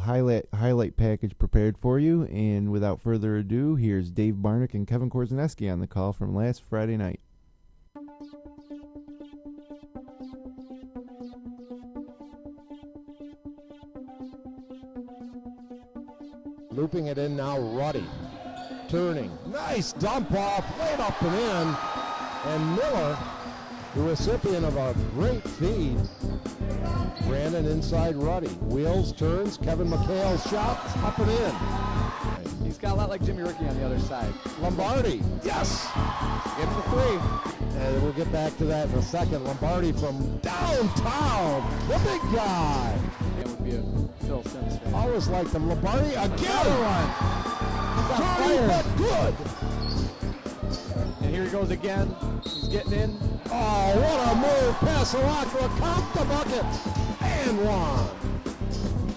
highlight package prepared for you, and without further ado, here's Dave Barnick and Kevin Korzeniewski on the call from last Friday night. Looping it in now, Ruddy. Turning. Nice dump off, right up and in. And Miller, the recipient of a great feed. Brandon inside Ruddy. Wheels, turns, Kevin McHale's shot, up and in. He's got a lot like Jimmy Ricky on the other side. Lombardi, yes! Give him the three. And we'll get back to that in a second. Lombardi from downtown, the big guy. That would be a Phil Sims fan. Always liked him. Lombardi again! Turning, but good! And here he goes again. He's getting in. Oh, what a move! Passalacqua, count the bucket! And one.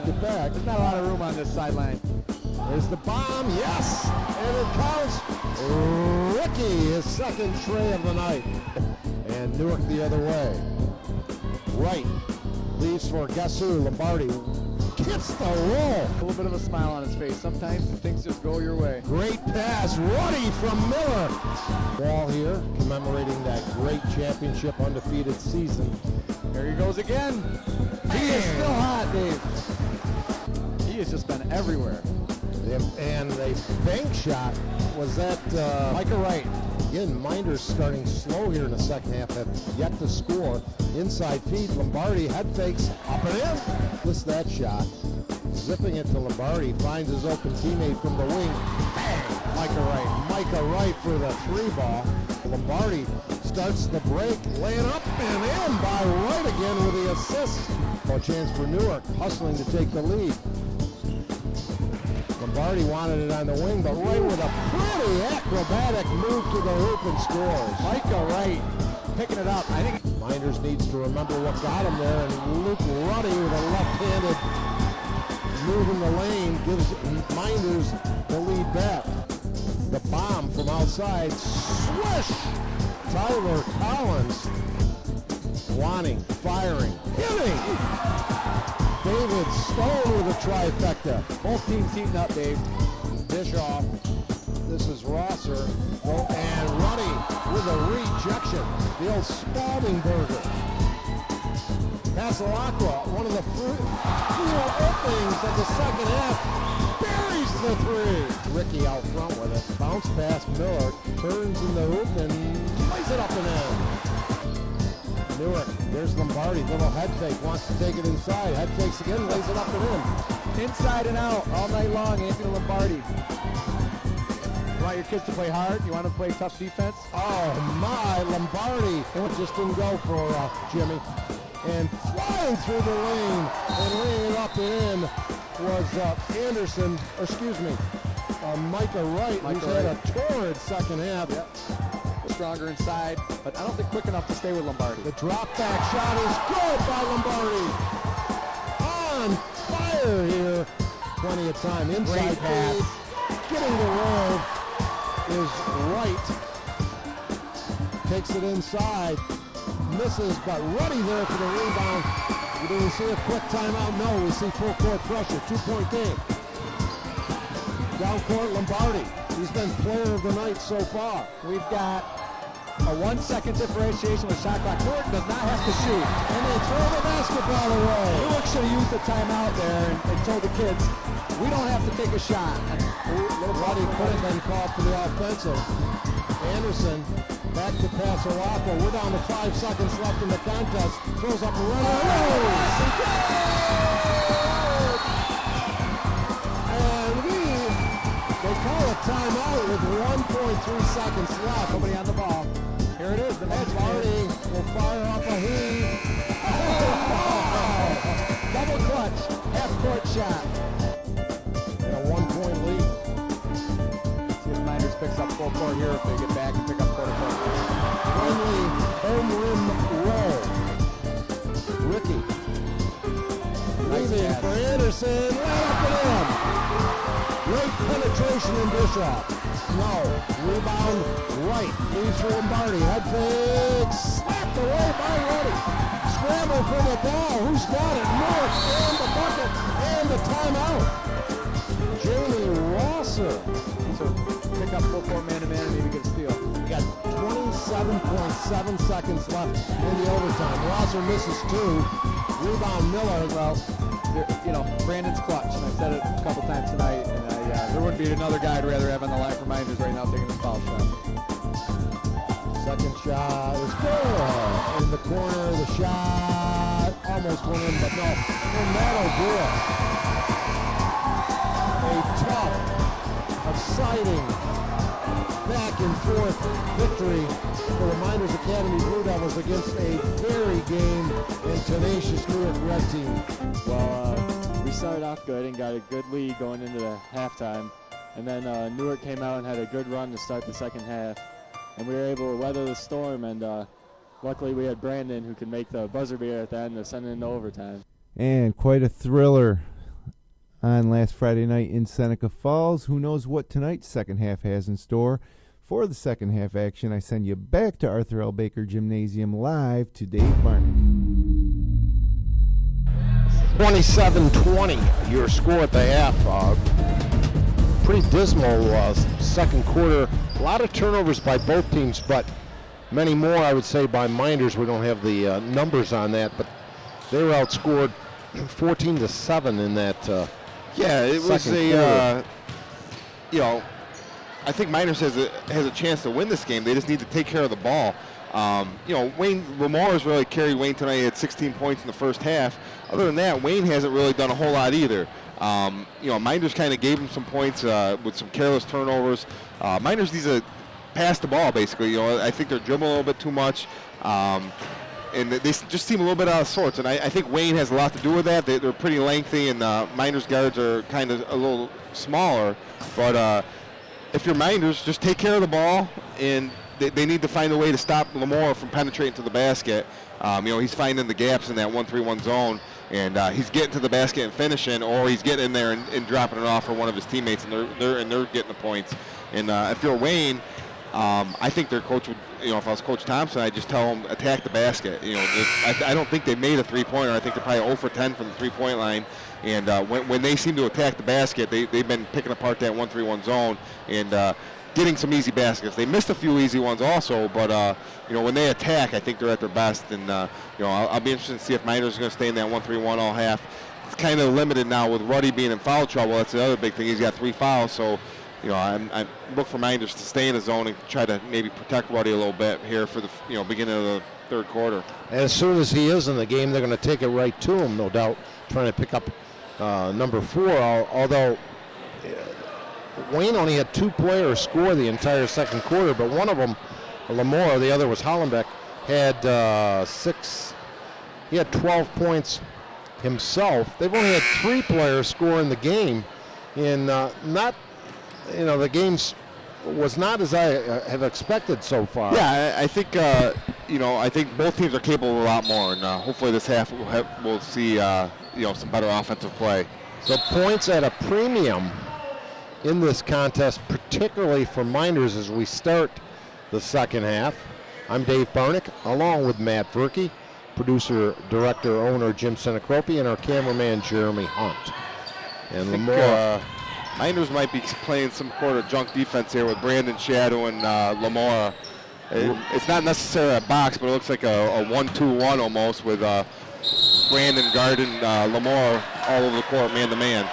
Get back. There's not a lot of room on this sideline. There's the bomb, yes! And it counts. Ricky, his second tray of the night. And Newark the other way. Right. Leaves for guess who? Lombardi. Gets the roll. A little bit of a smile on his face. Sometimes things just go your way. Great pass. Ruddy from Miller. Ball here, commemorating that great championship undefeated season. There he goes again. He is still hot, Dave. He has just been everywhere. And the bank shot was that Micah Wright. Again, Mynderse starting slow here in the second half, have yet to score. Inside feed, Lombardi, head fakes, up and in. Missed that shot. Zipping it to Lombardi, finds his open teammate from the wing. Bang! Micah Wright. Micah Wright for the three ball. Lombardi starts the break, laying up and in by Wright again with the assist. A chance for Newark, hustling to take the lead. Lombardi wanted it on the wing, but Wright with a pretty acrobatic move to the hoop and scores. Micah Wright picking it up. I think Mynderse needs to remember what got him there, and Luke Ruddy with a left-handed move in the lane gives Mynderse the lead back. The bomb from outside, swish! Tyler Collins wanting, firing, hitting! David Stone with a trifecta. both teams heating up, Dave. Dish off. This is Rosser. And Ruddy with a rejection. The old Spalding burger. Passalacqua, one of the few openings of the second half, buries the three. Ricky out front with it. Bounce pass Miller, turns in the hoop and plays it up and in. Newark, there's Lombardi, little head fake, wants to take it inside. Head fakes again, lays it up and in. Inside and out all night long, Anthony Lombardi. You want your kids to play hard? You want them to play tough defense? Oh my, Lombardi. It just didn't go for Jimmy. And flying through the lane and laying it up and in was Anderson, Micah Wright, who's had a torrid second half. Yep. Stronger inside, but I don't think quick enough to stay with Lombardi. The drop back shot is good by Lombardi. On fire here. Plenty of time. Inside pass. Getting the roll is Wright. Takes it inside. Misses, but Ruddy there for the rebound. We didn't see a quick timeout. No, we see full court pressure. 2-point game. Down court, Lombardi. He's been player of the night so far. We've got a 1 second differentiation with shot clock. Newark does not have to shoot. And they throw the basketball away. Newark should have used the timeout there and told the kids, we don't have to take a shot. Ruddy could have been called for the offensive. Anderson back to pass Arako. We're down to 5 seconds left in the contest. Throws up a runner. And they call a timeout with 1.3 seconds left. Nobody on the ball. Here it is. The match Marty will fire up a heat. Double clutch. Half-court shot. And a 1-point lead. See if Mynderse picks up full court here if they get back and pick up quarter-court. Friendly home rim roll. Ricky. Leaving for Anderson. Right up and in. Great penetration in Bischoff. No. Rebound right. Leaves for Lombardi. Head fake. Slapped away by Ruddy. Scramble for the ball. Who's got it? North and the bucket and the timeout. Jamie Rosser. So pick up full court man-to-man and maybe get a steal. We got 27.7 seconds left in the overtime. Rosser misses 2. Rebound Miller. Well, Brandon's clutch, and I've said it a couple times tonight, and there wouldn't be another guy I'd rather have on the line for Mynderse right now taking this foul shot. Second shot is good. In the corner, the shot almost went in, but no. And that'll do it. A tough, exciting, back and forth victory for the Mynderse Academy Blue Devils against a very game and tenacious Newark Red team. Well, we started off good and got a good lead going into the halftime. And then Newark came out and had a good run to start the second half. And we were able to weather the storm, and luckily we had Brandon who could make the buzzer beater at the end to send it into overtime. And quite a thriller on last Friday night in Seneca Falls. Who knows what tonight's second half has in store? For the second half action, I send you back to Arthur L. Baker Gymnasium live to Dave Marnick. 27-20, your score at the half. Pretty dismal second quarter. A lot of turnovers by both teams, but many more, I would say, by Mynderse. We don't have the numbers on that, but they were outscored 14-7 in that Yeah, it was quarter. I think Mynderse has a chance to win this game. They just need to take care of the ball. Wayne Lamar has really carried Wayne tonight. He had 16 points in the first half. Other than that, Wayne hasn't really done a whole lot either. Mynderse kind of gave him some points with some careless turnovers. Mynderse needs to pass the ball, basically. I think they're dribbling a little bit too much. And they just seem a little bit out of sorts. And I think Wayne has a lot to do with that. They're pretty lengthy, and Mynderse guards are kind of a little smaller. But if you're Mynderse, just take care of the ball, and they need to find a way to stop Lamar from penetrating to the basket. He's finding the gaps in that 1-3-1 zone, and he's getting to the basket and finishing, or he's getting in there and dropping it off for one of his teammates, and they're getting the points. And if you're Wayne, I think their coach would, if I was Coach Thompson, I'd just tell them attack the basket. I don't think they made a three-pointer. I think they're probably 0 for 10 from the three-point line. And when they seem to attack the basket, they've been picking apart that 1-3-1 zone and getting some easy baskets. They missed a few easy ones also, but when they attack, I think they're at their best. And I'll be interested to see if Mynderse is going to stay in that 1-3-1 all half. It's kind of limited now with Ruddy being in foul trouble. That's the other big thing. He's got 3 fouls, so. I look for Mynderse to stay in the zone and try to maybe protect Ruddy a little bit here for the beginning of the third quarter. As soon as he is in the game, they're going to take it right to him, no doubt, trying to pick up number 4. Although Wayne only had 2 players score the entire second quarter, but one of them, Lamore, the other was Hollenbeck, had 6. He had 12 points himself. They've only had 3 players score in the game. In not, the games was not as I have expected so far. Yeah, I think I think both teams are capable of a lot more, and hopefully this half we'll see some better offensive play. So points at a premium in this contest, particularly for Mynderse as we start the second half. I'm Dave Barnick, along with Matt Verkey, producer, director, owner Jim Senecropi, and our cameraman Jeremy Hunt. And Lamore. Mynderse might be playing some sort of junk defense here with Brandon Shadow and Lamore. It's not necessarily a box, but it looks like a 1-2-1 almost with Brandon guarding Lamore all over the court, man-to-man.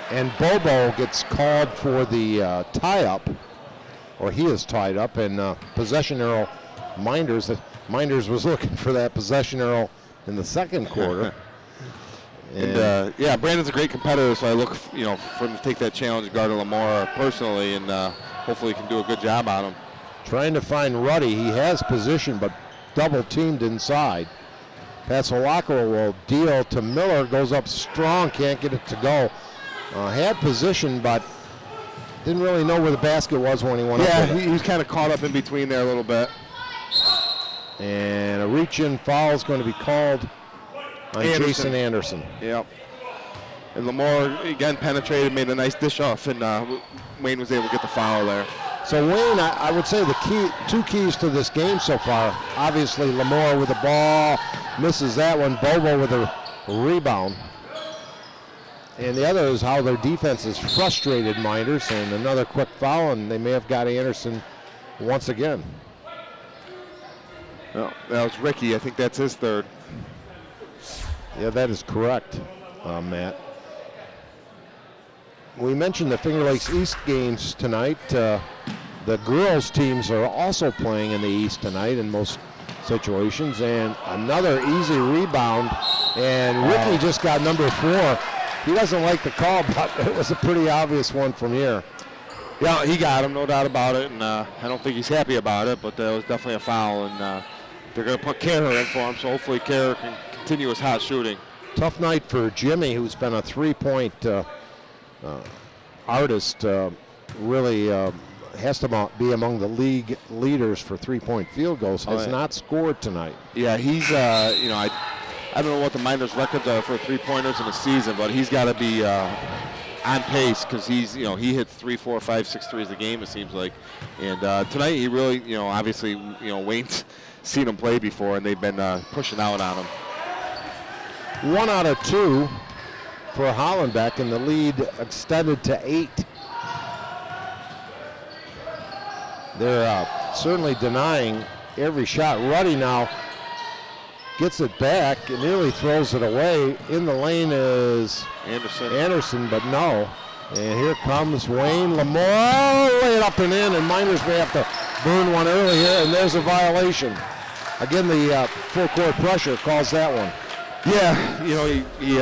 And Bobo gets called for the tie-up, or he is tied up, and possession arrow Mynderse. Mynderse was looking for that possession arrow in the second quarter. And Brandon's a great competitor, so I look, for him to take that challenge, guard Lamore personally, and hopefully he can do a good job on him. Trying to find Ruddy. He has position, but double teamed inside. Pasolacco will deal to Miller, goes up strong, can't get it to go. Had position, but didn't really know where the basket was when he went up. Yeah, he was kind of caught up in between there a little bit. And a reach-in foul is going to be called on Jason Anderson. Yep. And Lamore again penetrated, made a nice dish off, and Wayne was able to get the foul there. So Wayne, I would say the two keys to this game so far, obviously Lamore with the ball, misses that one, Bobo with a rebound. And the other is how their defense has frustrated Mynderse, and another quick foul, and they may have got Anderson once again. Well, that was Ricky. I think that's his third. Yeah, that is correct, Matt. We mentioned the Finger Lakes East games tonight. The girls' teams are also playing in the East tonight in most situations. And another easy rebound. And Ricky just got number 4. He doesn't like the call, but it was a pretty obvious one from here. Yeah, he got him, no doubt about it. And I don't think he's happy about it, but that was definitely a foul. And they're going to put Kerr in for him, so hopefully Kerr can continue his hot shooting. Tough night for Jimmy, who's been a 3-point artist. Really has to be among the league leaders for 3-point field goals. Has not scored tonight. Yeah, he's I don't know what the Mynderse records are for 3-pointers in a season, but he's got to be on pace because he's he hits 3, 4, 5, 6 threes a game, it seems like. And tonight he really obviously Wayne's seen him play before, and they've been pushing out on him. 1 out of 2 for Hollenbeck, and the lead extended to 8. They're certainly denying every shot. Ruddy now gets it back and nearly throws it away. In the lane is Anderson, but no. And here comes Wayne Lamore, lay it up and in, and Mynderse may have to burn one early here, and there's a violation. Again, the full court pressure calls that one. Yeah, he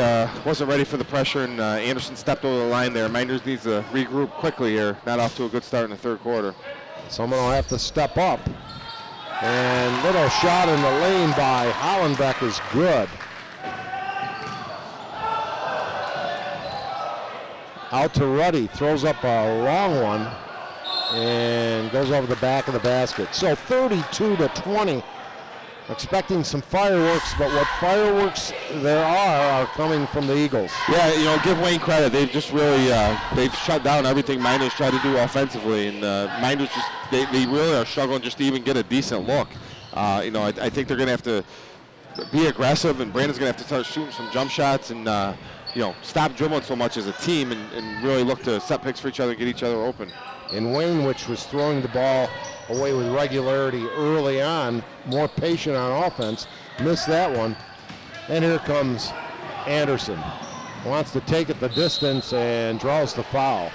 wasn't ready for the pressure, and Anderson stepped over the line there. Mynderse needs to regroup quickly here. Not off to a good start in the third quarter. Someone will have to step up. And little shot in the lane by Hollenbeck is good. Out to Ruddy, throws up a long one and goes over the back of the basket. So 32-20. Expecting some fireworks, but what fireworks there are coming from the Eagles. Yeah, give Wayne credit. They've just really they've shut down everything Mynderse tried to do offensively, and Mynderse just they really are struggling just to even get a decent look. I think they're going to have to be aggressive, and Brandon's going to have to start shooting some jump shots and stop dribbling so much as a team and really look to set picks for each other, get each other open. And Wayne, which was throwing the ball away with regularity early on, more patient on offense, missed that one. And here comes Anderson. Wants to take it the distance and draws the foul.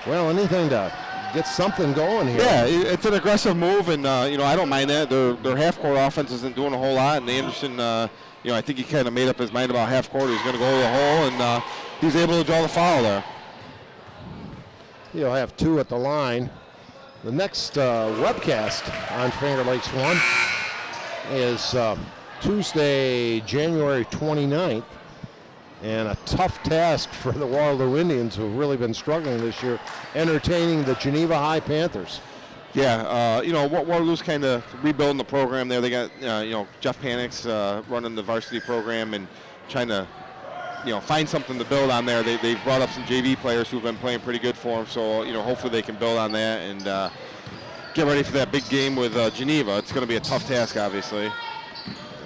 Well, anything to get something going here. Yeah, it's an aggressive move, and I don't mind that. Their half-court offense isn't doing a whole lot, and Anderson, I think he kind of made up his mind about half-court. He's going to go to the hole, and he's able to draw the foul there. He'll have 2 at the line. The next webcast on Finger Lakes 1 is Tuesday, January 29th. And a tough task for the Waterloo Indians, who've really been struggling this year, entertaining the Geneva High Panthers. Yeah, Waterloo's kind of rebuilding the program there. They got, Jeff Panicks running the varsity program and trying to, find something to build on there. They've brought up some JV players who've been playing pretty good for them. So, hopefully they can build on that and get ready for that big game with Geneva. It's going to be a tough task, obviously.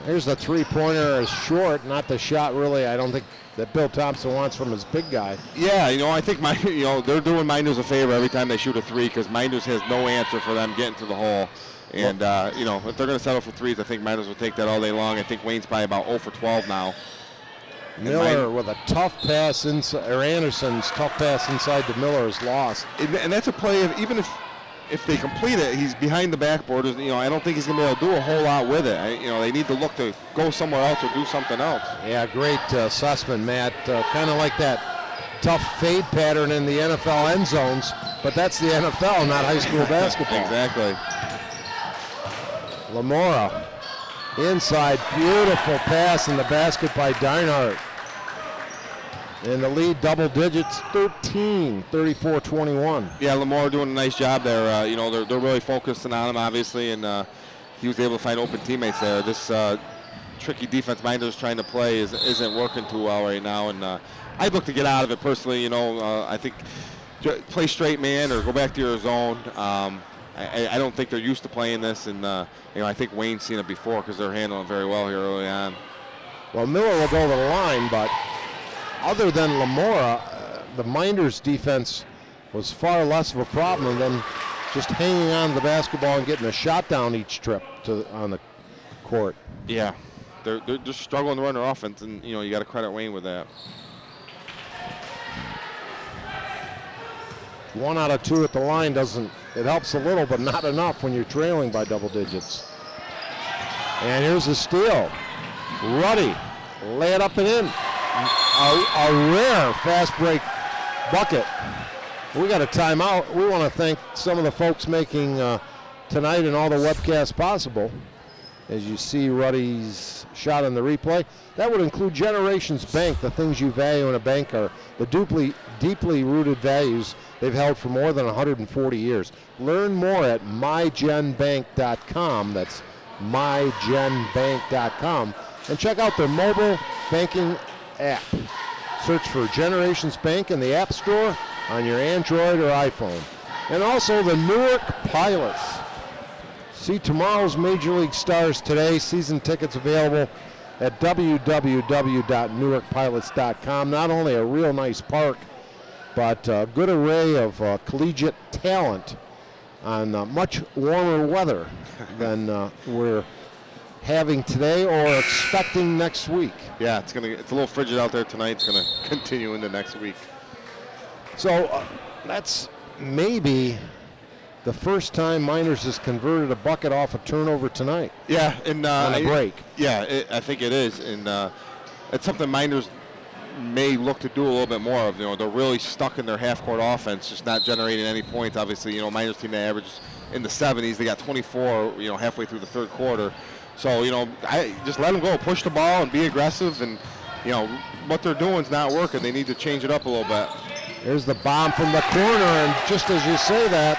Here's the three-pointer is short, not the shot really. I don't think that Bill Thompson wants from his big guy. Yeah, I think they're doing Mynderse a favor every time they shoot a 3 because Mynderse has no answer for them getting to the hole. And, if they're going to settle for 3s, I think Mynderse will take that all day long. I think Wayne's probably about 0 for 12 now. Miller with a tough pass inside, or Anderson's tough pass inside to Miller is lost. And that's a play of, even if they complete it, he's behind the backboard. I don't think he's going to be able to do a whole lot with it. They need to look to go somewhere else or do something else. Yeah, great assessment, Matt. Kind of like that tough fade pattern in the NFL end zones, but that's the NFL, not high school basketball. Exactly. Lamora inside, beautiful pass in the basket by Deinhardt. And the lead double digits, 13, 34-21. Yeah, Lamar doing a nice job there. They're really focusing on him, obviously, and he was able to find open teammates there. This tricky defense Mynderse trying to play isn't working too well right now, and I'd look to get out of it personally. I think play straight man or go back to your zone. I don't think they're used to playing this, and I think Wayne's seen it before because they're handling it very well here early on. Well, Miller will go to the line, but other than Lamora, the Mynderse defense was far less of a problem than just hanging on to the basketball and getting a shot down each trip on the court. Yeah, they're just struggling to run their offense, and you got to credit Wayne with that. 1 out of 2 at the line it helps a little, but not enough when you're trailing by double digits. And here's a steal. Ruddy, lay it up and in. A rare fast break bucket. We got a timeout. We want to thank some of the folks making tonight and all the webcasts possible. As you see Ruddy's shot in the replay, that would include Generations Bank. The things you value in a bank are the deeply rooted values they've held for more than 140 years. Learn more at mygenbank.com. That's mygenbank.com. And check out their mobile banking app. Search for Generations Bank in the App Store on your Android or iPhone. And also the Newark Pilots. See tomorrow's Major League Stars today. Season tickets available at www.newarkpilots.com. Not only a real nice park, but a good array of collegiate talent on much warmer weather than we're having today or expecting next week. Yeah, it's a little frigid out there tonight. It's going to continue into next week. So that's maybe the first time Mynderse has converted a bucket off a turnover tonight. Yeah, and on a break. I think it is, and it's something Mynderse may look to do a little bit more of. They're really stuck in their half-court offense, just not generating any points. Obviously, Mynderse team that averages in the 70s. They got 24, halfway through the third quarter. So, I just let them go, push the ball, and be aggressive. And what they're doing is not working. They need to change it up a little bit. There's the bomb from the corner, and just as you say that,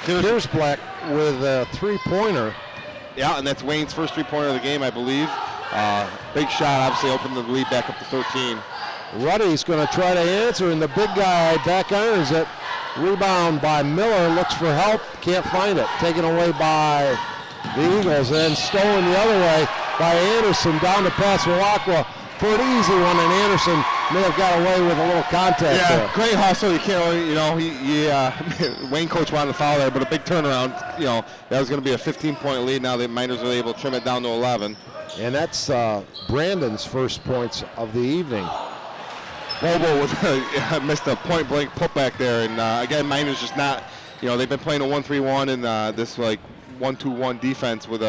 here's Black with a three-pointer. Yeah, and that's Wayne's first three-pointer of the game, I believe. Big shot, obviously, opened the lead back up to 13. Ruddy's going to try to answer, and the big guy back irons it. Rebound by Miller, looks for help, can't find it. Taken away by the Eagles, and stolen the other way by Anderson down to Passalacqua for an easy one, and Anderson may have got away with a little contact there. Great hustle. You can't really, Wayne coach wanted to foul there, but a big turnaround. That was going to be a 15-point lead. Now the Mynderse are able to trim it down to 11. And that's Brandon's first points of the evening. Bobo missed a point-blank putback there, and again, Mynderse just not. They've been playing a 1-3-1 and this 1-2-1 defense with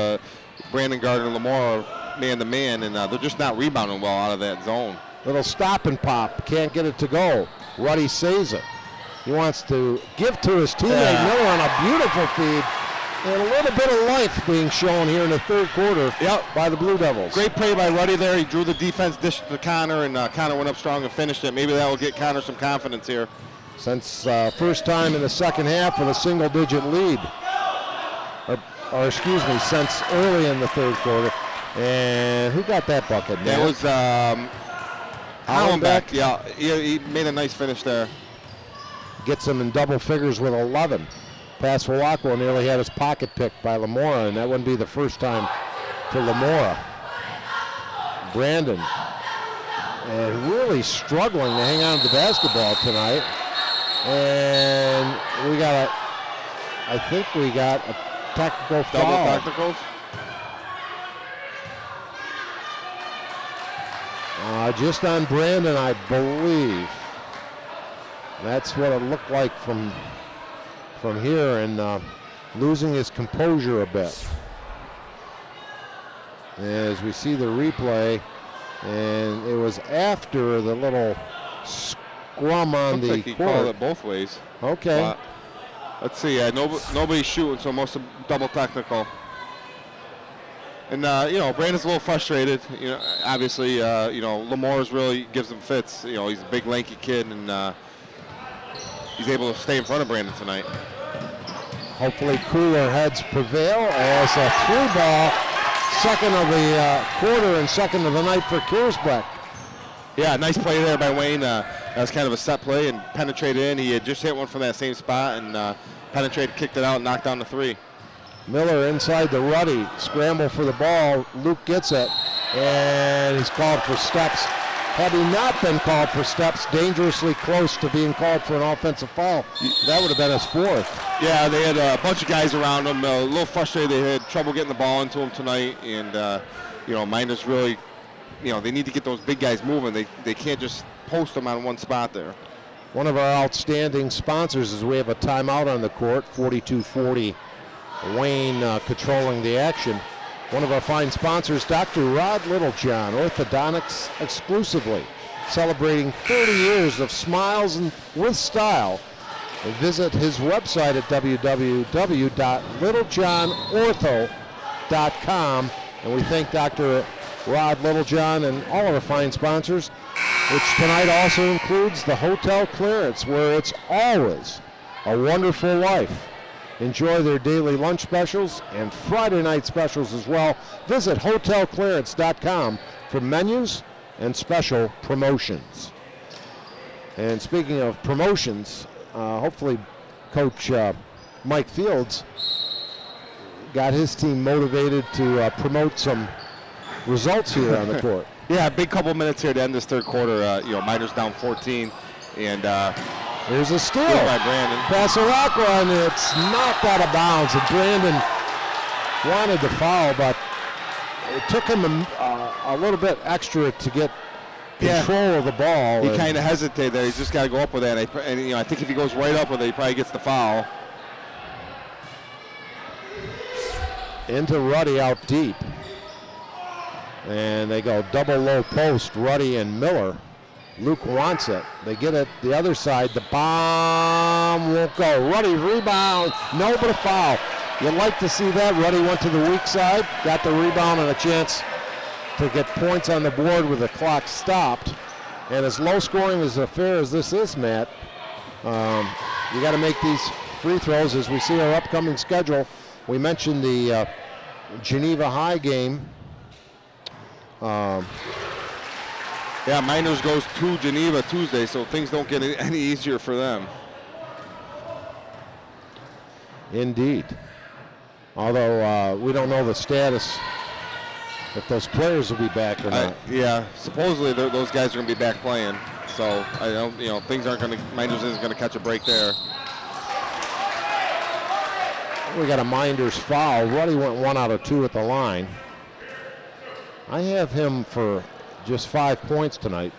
Brandon Gardner and Lamar man-to-man, and they're just not rebounding well out of that zone. Little stop and pop, can't get it to go. Ruddy saves it. He wants to give to his teammate Miller on a beautiful feed. And a little bit of life being shown here in the third quarter by the Blue Devils. Great play by Ruddy there. He drew the defense, dished to Connor, and Connor went up strong and finished it. Maybe that will get Connor some confidence here. Since first time in the second half with a single-digit lead. Or excuse me, since early in the third quarter. And who got that bucket? That was Hollenbeck. Yeah, he made a nice finish there. Gets him in double figures with 11. Pasqualacqua nearly had his pocket picked by Lamora, and that wouldn't be the first time for Lamora. Brandon, and really struggling to hang on to the basketball tonight. And I think we got a technical foul. Double technicals? Just on Brandon, I believe. That's what it looked like from here, and losing his composure a bit. As we see the replay, and it was after the little scrum on the court. He called it both ways. Okay. Let's see. Nobody's shooting, so most of double technical. And Brandon's a little frustrated. Obviously, Lamore's really gives him fits. He's a big, lanky kid, and he's able to stay in front of Brandon tonight. Hopefully cooler heads prevail as a through ball, second of the quarter and second of the night for Kiersbeck. Yeah, nice play there by Wayne. That was kind of a set play and penetrated in. He had just hit one from that same spot and penetrated, kicked it out, and knocked down the three. Miller inside the Ruddy, scramble for the ball. Luke gets it, and he's called for steps. Had he not been called for steps, dangerously close to being called for an offensive foul. That would have been his fourth. Yeah, they had a bunch of guys around him. A little frustrated. They had trouble getting the ball into him tonight. And, Mynderse really, they need to get those big guys moving. They can't just post them on one spot there. One of our outstanding sponsors is we have a timeout on the court, 42-40. Wayne controlling the action. One of our fine sponsors, Dr. Rod Littlejohn, orthodontics exclusively, celebrating 30 years of smiles and with style. And visit his website at www.littlejohnortho.com. And we thank Dr. Rod Littlejohn and all of our fine sponsors, which tonight also includes the Hotel Clarence, where it's always a wonderful life. Enjoy their daily lunch specials and Friday night specials as well. Visit hotelclarence.com for menus and special promotions. And speaking of promotions, hopefully Coach Mike Fields got his team motivated to promote some results here on the court. Yeah, a big couple minutes here to end this third quarter. Mynderse down 14, and here's a steal by Brandon. Pasqualacqua, and it's knocked out of bounds. And Brandon wanted to foul, but it took him a little bit extra to get control of the ball. He kind of hesitated there. He's just got to go up with that. And I think if he goes right up with it, he probably gets the foul. Into Ruddy out deep. And they go double low post, Ruddy and Miller. Luke wants it. They get it the other side. The bomb won't go. Ruddy rebound. No, but a foul. You'd like to see that. Ruddy went to the weak side, got the rebound and a chance to get points on the board with the clock stopped. And as low scoring as affair as this is, Matt, you got to make these free throws as we see our upcoming schedule. We mentioned the Geneva High game. Yeah, Mynderse goes to Geneva Tuesday, so things don't get any easier for them. Indeed. Although we don't know the status, if those players will be back or not. Yeah, supposedly those guys are going to be back playing. So I don't, things aren't going to. Mynderse isn't going to catch a break there. We got a Mynderse foul. Ruddy went 1 out of 2 at the line. I have him for just 5 points tonight,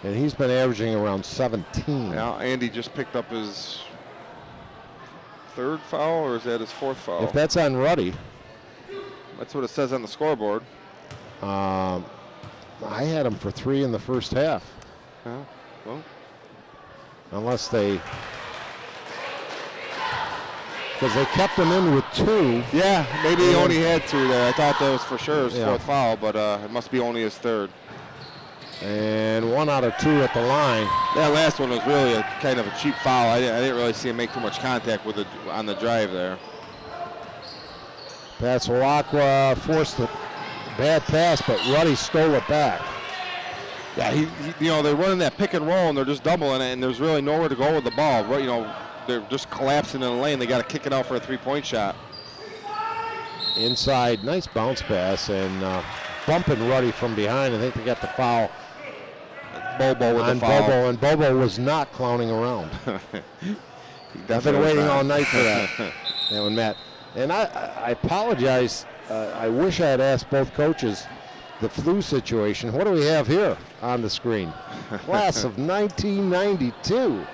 and he's been averaging around 17. Now Andy just picked up his 3rd foul, or is that his 4th foul? If that's on Ruddy. That's what it says on the scoreboard. I had him for 3 in the first half. Well. Unless they because they kept him in with 2. Yeah, maybe he only had 2 there. I thought that was for sure his 4th foul, but it must be only his 3rd. And 1 out of 2 at the line. That last one was really a kind of a cheap foul. I didn't really see him make too much contact with it on the drive there. Passalacqua forced a bad pass, but Ruddy stole it back. Yeah, they're running that pick and roll, and they're just doubling it, and there's really nowhere to go with the ball. They're just collapsing in the lane. They got to kick it out for a 3-point shot. Inside, nice bounce pass, and bumping Ruddy from behind. I think they got the foul. Bobo with the foul. Bobo, and Bobo was not clowning around. I've been waiting all night for that. That one, Matt. And I apologize. I wish I had asked both coaches the flu situation. What do we have here on the screen? Class of 1992.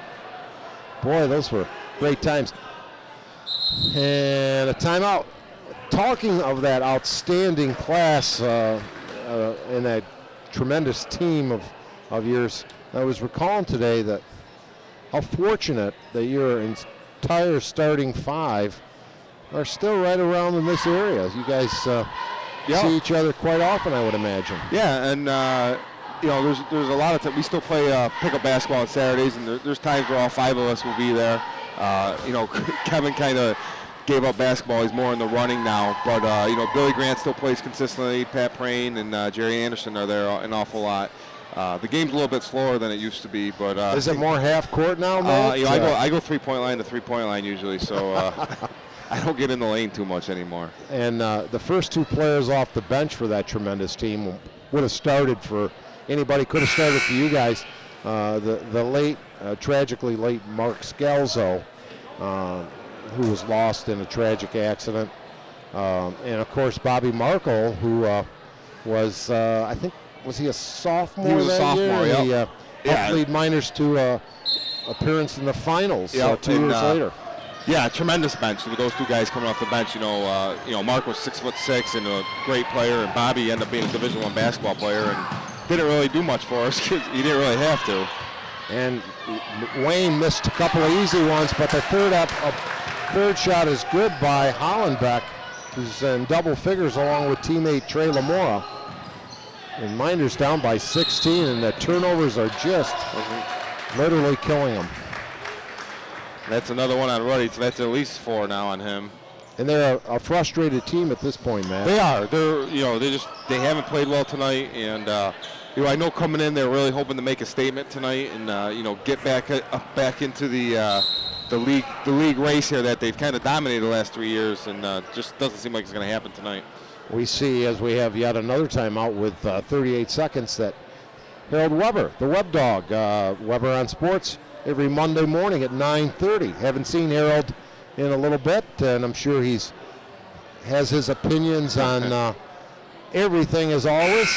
Boy, those were great times. And a timeout. Talking of that outstanding class and that tremendous team of yours, I was recalling today that how fortunate that your entire starting 5 are still right around in this area. You guys see each other quite often, I would imagine. Yeah, and there's a lot of time. We still play pickup basketball on Saturdays, and there's times where all 5 of us will be there. Kevin kind of gave up basketball. He's more in the running now, but Billy Grant still plays consistently. Pat Prain and Jerry Anderson are there an awful lot. The game's a little bit slower than it used to be, but is it more half court now, Matt? I go 3-point line to 3-point line usually, so I don't get in the lane too much anymore. And the first 2 players off the bench for that tremendous team would have started for anybody. Could have started for you guys. The tragically late Mark Scalzo, who was lost in a tragic accident, and of course Bobby Markle, who was I think. Was he a sophomore? He was a sophomore, year? yeah. He helped lead Mynderse to appearance in the finals 2 years later. Yeah, tremendous bench with those 2 guys coming off the bench. Mark was 6'6" and a great player, and Bobby ended up being a Division I basketball player and didn't really do much for us because he didn't really have to. And Wayne missed a couple of easy ones, but the third shot is good by Hollenbeck, who's in double figures along with teammate Trey Lamora. And Mynderse down by 16, and the turnovers are just literally killing them. That's another one on Ruddy, so that's at least 4 now on him. And they're a frustrated team at this point, man. They are. They haven't played well tonight, and I know coming in they're really hoping to make a statement tonight and get back into the league race here that they've kind of dominated the last 3 years, and just doesn't seem like it's going to happen tonight. We see, as we have yet another timeout with 38 seconds, that Harold Weber, the Web Dog, Weber on Sports, every Monday morning at 9:30. Haven't seen Harold in a little bit, and I'm sure has his opinions on everything as always,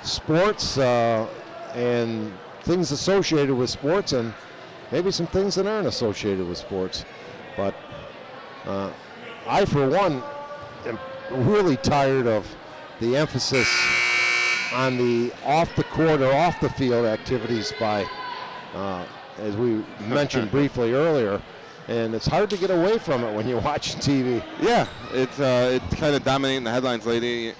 sports and things associated with sports, and maybe some things that aren't associated with sports. But I, for one, am really tired of the emphasis on the off the court or off the field activities by, as we mentioned briefly earlier, and it's hard to get away from it when you're watching TV. Yeah, it's kind of dominating the headlines lately,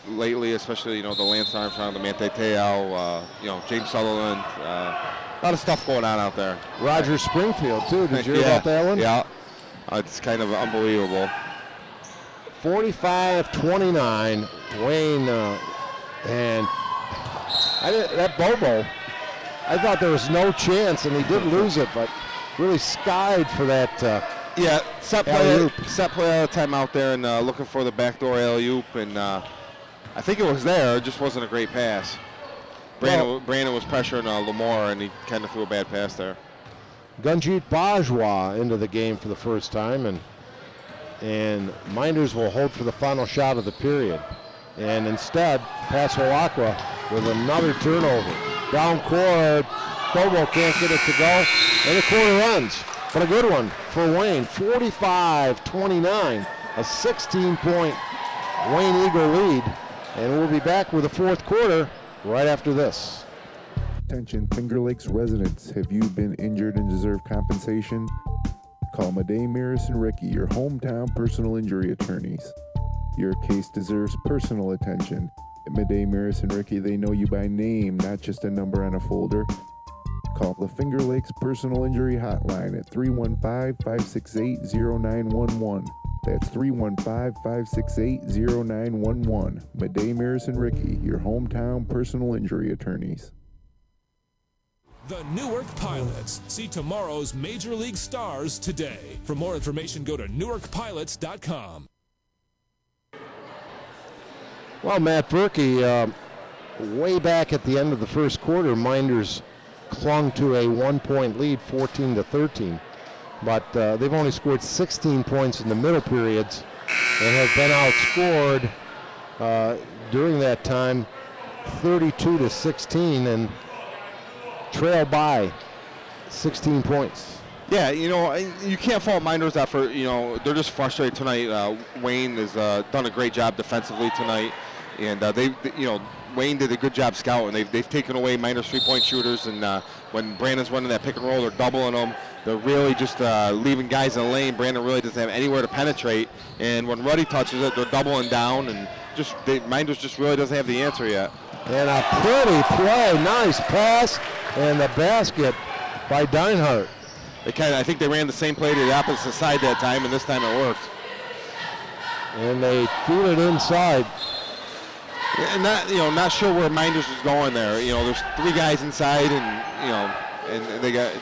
especially the Lance Armstrong, the Manti Te'o, James Sutherland, a lot of stuff going on out there. Roger Springfield too. Did you hear about that one? Yeah, it's kind of unbelievable. 45-29, Wayne, and that Bobo, I thought there was no chance, and he did lose it, but really skied for that. Set play out of timeout there and looking for the backdoor alley-oop, and I think it was there. It just wasn't a great pass. Brandon was pressuring Lamore, and he kind of threw a bad pass there. Gunjit Bajwa into the game for the first time, and Mynderse will hold for the final shot of the period. And instead, Passalacqua with another turnover. Down court, Bobo can't get it to go, and the quarter ends. But a good one for Wayne, 45-29, a 16-point Wayne Eagle lead. And we'll be back with the fourth quarter right after this. Attention Finger Lakes residents, have you been injured and deserve compensation? Call Mynderse and Ricky, your hometown personal injury attorneys. Your case deserves personal attention. At Mynderse and Ricky, they know you by name, not just a number on a folder. Call the Finger Lakes Personal Injury Hotline at 315-568-0911. That's 315-568-0911. Mynderse and Ricky, your hometown personal injury attorneys. The Newark Pilots. See tomorrow's Major League stars today. For more information, go to newarkpilots.com. Well, Matt Berkey, way back at the end of the first quarter, Mynderse clung to a 1-point lead, 14-13. But they've only scored 16 points in the middle periods and have been outscored during that time 32-16 and trail by 16 points. Yeah, you can't fault Mynderse effort. They're just frustrated tonight. Wayne has done a great job defensively tonight, and Wayne did a good job scouting. They've taken away Mynderse three-point shooters, and when Brandon's running that pick and roll, they're doubling them. They're really just leaving guys in the lane. Brandon really doesn't have anywhere to penetrate, and when Ruddy touches it, they're doubling down, and Mynderse just really doesn't have the answer yet. And a pretty play, nice pass, and the basket by Deinhardt. I think they ran the same play to the opposite side that time, and this time it worked. And they threw it inside. And not sure where Mynderse is going there. There's three guys inside, and they got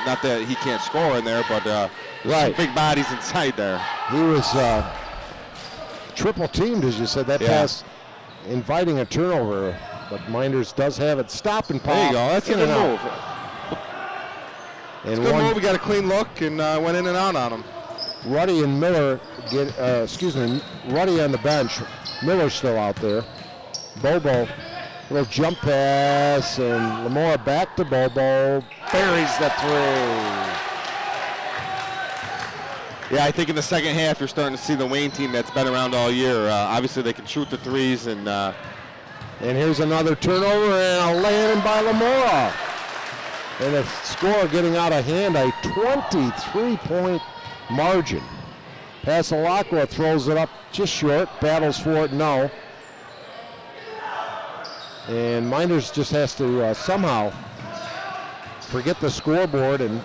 not that he can't score in there, but right, big bodies inside there. He was triple teamed, as you said. That pass inviting a turnover, but Mynderse does have it. Stop and pop. There you go. That's a good move. It's a good move. We got a clean look and went in and out on him. Ruddy and Miller Ruddy on the bench. Miller's still out there. Bobo, little jump pass, and Lamora back to Bobo. Buries the three. Yeah, I think in the second half you're starting to see the Wayne team that's been around all year. Obviously they can shoot the threes, and here's another turnover and a lay-in by Lamora. And the score getting out of hand, a 23-point margin. Pasalacqua throws it up just short, battles for it, no. And Mynderse just has to somehow forget the scoreboard and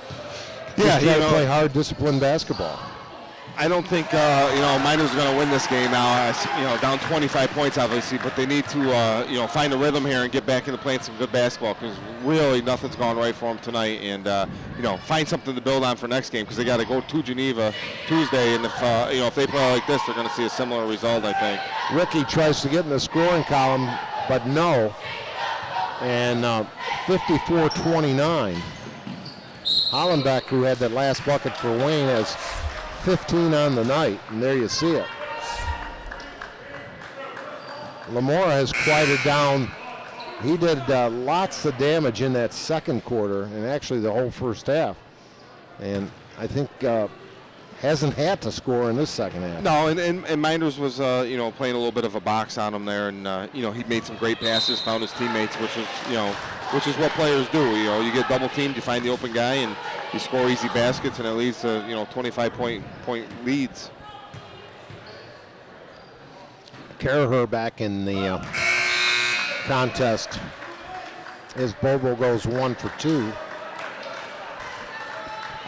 play hard, disciplined basketball. I don't think Mynderse is going to win this game now. Down 25 points, obviously, but they need to find a rhythm here and get back into playing some good basketball, because really nothing's gone right for them tonight, and find something to build on for next game, because they got to go to Geneva Tuesday, and if they play like this, they're going to see a similar result, I think. Ricky tries to get in the scoring column, but no, and 54-29. Hollenbeck, who had that last bucket for Wayne, has 15 on the night, and there you see it. Lamora has quieted down. He did lots of damage in that second quarter, and actually the whole first half. And I think hasn't had to score in this second half. No, and Mynderse was playing a little bit of a box on him there, and he made some great passes, found his teammates, which is what players do. You get double teamed, you find the open guy, and you score easy baskets, and it leads to 25-point leads. Caraher back in the contest as Bobo goes 1 for 2.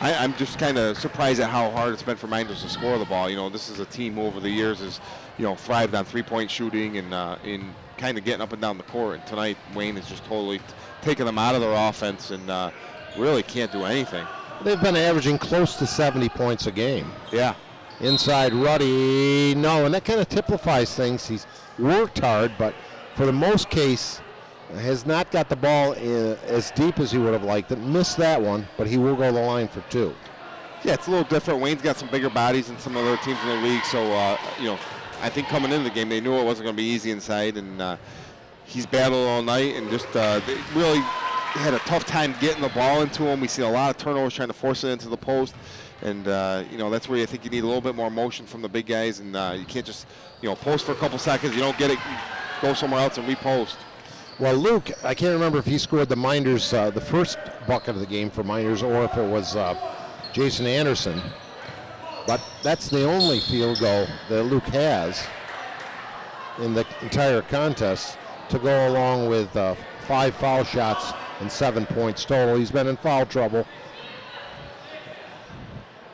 I'm just kind of surprised at how hard it's been for Mynderse to score the ball. This is a team who over the years has thrived on three-point shooting and in kind of getting up and down the court. And tonight Wayne has just totally taken them out of their offense and really can't do anything. They've been averaging close to 70 points a game. Yeah. Inside Ruddy, no, and that kind of typifies things. He's worked hard, but for the most case, has not got the ball as deep as he would have liked it. Missed that one, but he will go the line for 2. Yeah, it's a little different. Wayne's got some bigger bodies than some other teams in the league, so I think coming into the game they knew it wasn't going to be easy inside, and he's battled all night and just they really had a tough time getting the ball into him. We see a lot of turnovers trying to force it into the post, and that's where I think you need a little bit more motion from the big guys, and you can't just post for a couple seconds. You don't get it, go somewhere else and repost. Well, Luke, I can't remember if he scored the Mynderse, the first bucket of the game for Mynderse, or if it was Jason Anderson. But that's the only field goal that Luke has in the entire contest, to go along with 5 foul shots and 7 points total. He's been in foul trouble.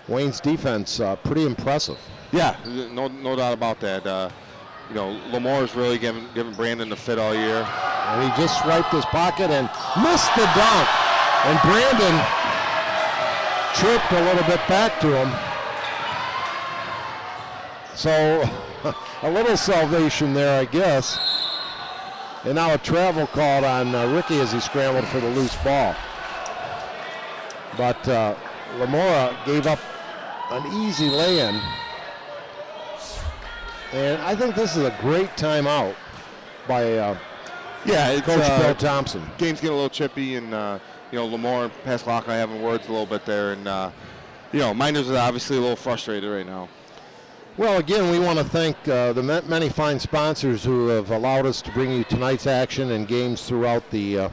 Wayne's defense pretty impressive. Yeah, no doubt about that. Lamore's really giving Brandon the fit all year. And he just swiped his pocket and missed the dunk. And Brandon chirped a little bit back to him. So a little salvation there, I guess. And now a travel called on Ricky as he scrambled for the loose ball. But Lamora gave up an easy lay-in. And I think this is a great timeout by Coach Bill Thompson. Game's getting a little chippy, and Lamore and Pascalaka having words a little bit there, and Mynderse is obviously a little frustrated right now. Well, again, we want to thank the many fine sponsors who have allowed us to bring you tonight's action and games throughout the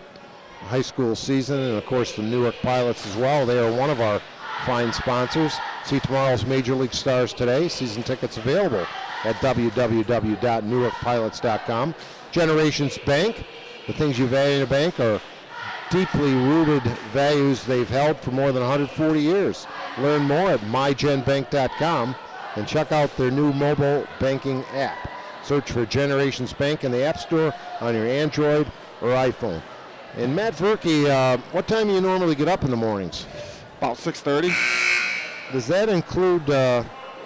high school season, and of course the Newark Pilots as well. They are one of our fine sponsors. See tomorrow's Major League Stars today. Season tickets available at www.newarkpilots.com. Generations Bank. The things you value in a bank are deeply rooted values they've held for more than 140 years. Learn more at mygenbank.com and check out their new mobile banking app. Search for Generations Bank in the App Store on your Android or iPhone. And Matt Verke, what time do you normally get up in the mornings? About 6:30. Does that include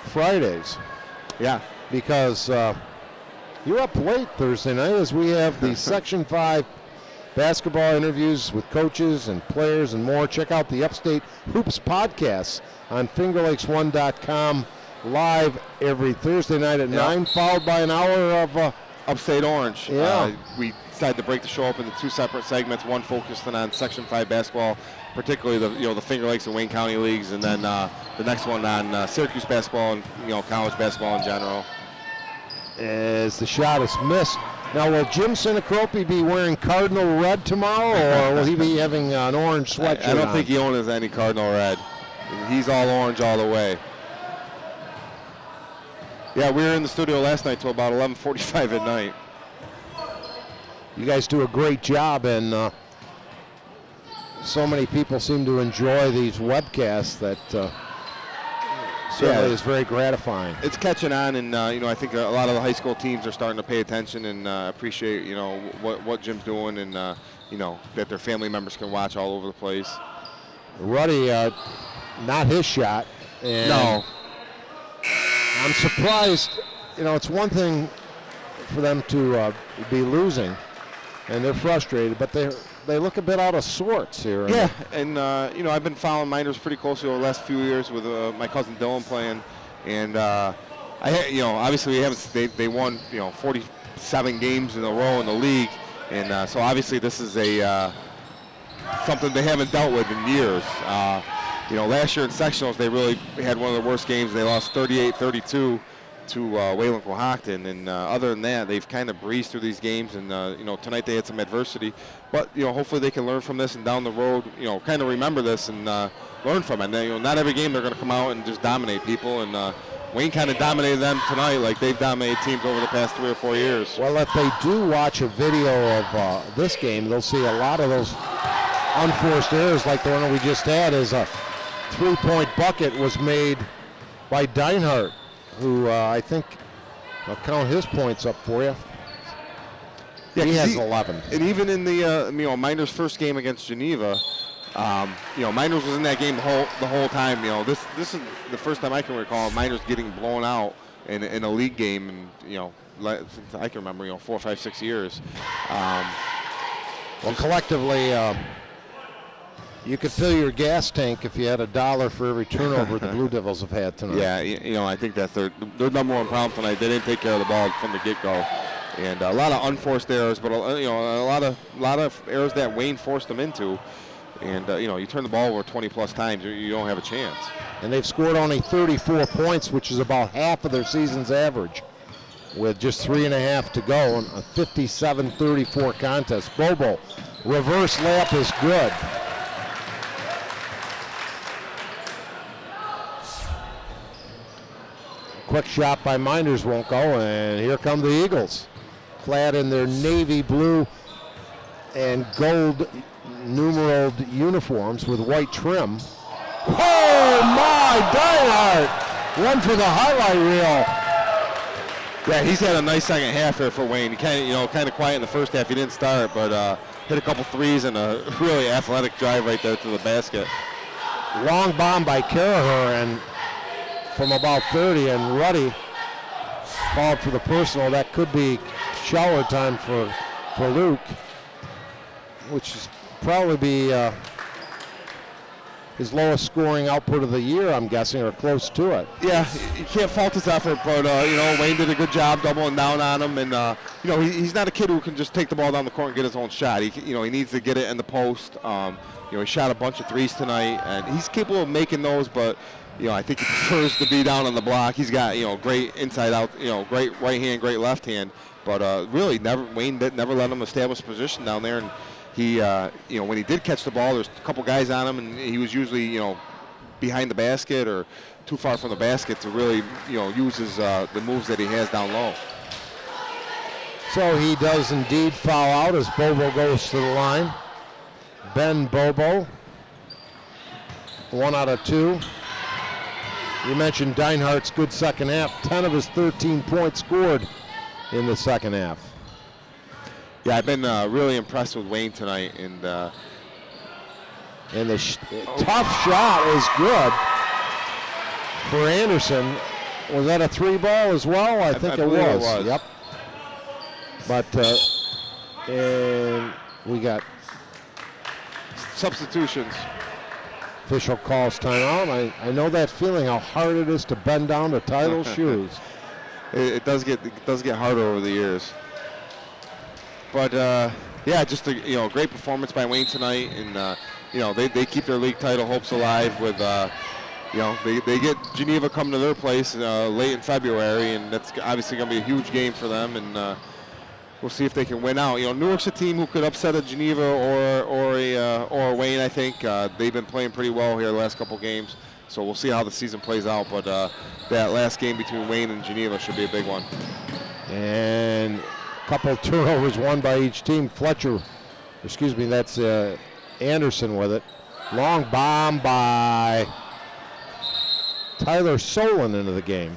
Fridays? Yeah. Because you're up late Thursday night as we have the Section 5 basketball interviews with coaches and players and more. Check out the Upstate Hoops podcasts on FingerLakes1.com live every Thursday night at 9, followed by an hour of Upstate Orange. Yeah. We decided to break the show up into 2 separate segments, one focused on Section 5 basketball, particularly the Finger Lakes and Wayne County leagues, and then the next one on Syracuse basketball and college basketball in general. As the shot is missed. Now, will Jim Seneca be wearing cardinal red tomorrow, or will he be having an orange sweatshirt I don't on? think he owns any cardinal red. He's all orange all the way. Yeah, we were in the studio last night till about 11:45 at night. You guys do a great job, and so many people seem to enjoy these webcasts that certainly is very gratifying. It's catching on, and I think a lot of the high school teams are starting to pay attention and appreciate what Jim's doing, and that their family members can watch all over the place. Ruddy, not his shot. And no. I'm surprised. It's one thing for them to be losing, and they're frustrated, but they look a bit out of sorts here. Yeah, and I've been following Mynderse pretty closely over the last few years with my cousin Dylan playing, and obviously they won 47 games in a row in the league, and so obviously this is something they haven't dealt with in years. Last year in sectionals they really had one of the worst games. They lost 38-32 to Wayland Cohocton, and other than that, they've kind of breezed through these games. And tonight they had some adversity, but hopefully they can learn from this, and down the road, kind of remember this and learn from it. And, not every game they're going to come out and just dominate people. And Wayne kind of dominated them tonight, like they've dominated teams over the past 3 or 4 years. Well, if they do watch a video of this game, they'll see a lot of those unforced errors, like the one that we just had, is a 3-point bucket was made by Deinhardt, who I think I'll count his points up for you. Yeah, he has 11. And even in the Mynderse first game against Geneva, Mynderse was in that game the whole time. This is the first time I can recall Mynderse getting blown out in a league game, and since I can remember, 4, 5, 6 years. Well, collectively, you could fill your gas tank if you had $1 for every turnover the Blue Devils have had tonight. Yeah, I think that's their number one problem tonight. They didn't take care of the ball from the get-go, and a lot of unforced errors, but a lot of errors that Wayne forced them into. And you turn the ball over 20-plus times, you don't have a chance. And they've scored only 34 points, which is about half of their season's average, with just 3.5 to go in a 57-34 contest. Bobo, reverse layup is good. quick shot by Mynderse won't go, and here come the Eagles, clad in their navy blue and gold numeraled uniforms with white trim. Oh my, Dinehart! One for the highlight reel. Yeah, he's had a nice second half here for Wayne. He kind of quiet in the first half. He didn't start, but hit a couple threes and a really athletic drive right there to the basket. Long bomb by Caraher and from about 30, and Ruddy called for the personal. That could be shower time for Luke, which is probably be his lowest scoring output of the year, I'm guessing, or close to it. Yeah, you can't fault his effort, but Wayne did a good job doubling down on him, and he's not a kid who can just take the ball down the court and get his own shot. He needs to get it in the post. He shot a bunch of threes tonight, and he's capable of making those, but I think he prefers to be down on the block. He's got great inside out, great right hand, great left hand, but really Wayne never let him establish position down there. And he, when he did catch the ball, there's a couple guys on him, and he was usually, behind the basket or too far from the basket to really, use his the moves that he has down low. So he does indeed foul out as Bobo goes to the line. Ben Bobo, 1 out of 2. You mentioned Dinehart's good second half. 10 of his 13 points scored in the second half. Yeah, I've been really impressed with Wayne tonight, and the tough shot is good for Anderson. Was that a 3 ball as well? I think it was. Yep. But and we got substitutions. Official calls timeout. I know that feeling, how hard it is to bend down to tie those shoes. It does get harder over the years. But just a great performance by Wayne tonight, and they keep their league title hopes alive with they get Geneva coming to their place late in February, and that's obviously going to be a huge game for them, and we'll see if they can win out. Newark's a team who could upset a Geneva or Wayne. I think they've been playing pretty well here the last couple games, so we'll see how the season plays out. But that last game between Wayne and Geneva should be a big one. And couple turnovers won by each team. That's Anderson with it. Long bomb by Tyler Solon into the game.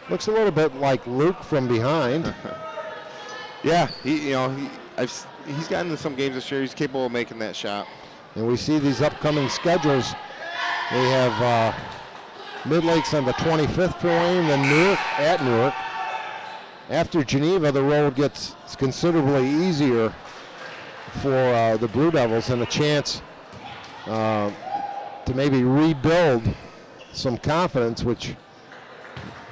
Looks a little bit like Luke from behind. Yeah, he's gotten into some games this year. He's capable of making that shot. And we see these upcoming schedules. We have Mid-Lakes on the 25th for Wayne, then Newark at Newark. After Geneva, the road gets considerably easier for the Blue Devils, and a chance to maybe rebuild some confidence, which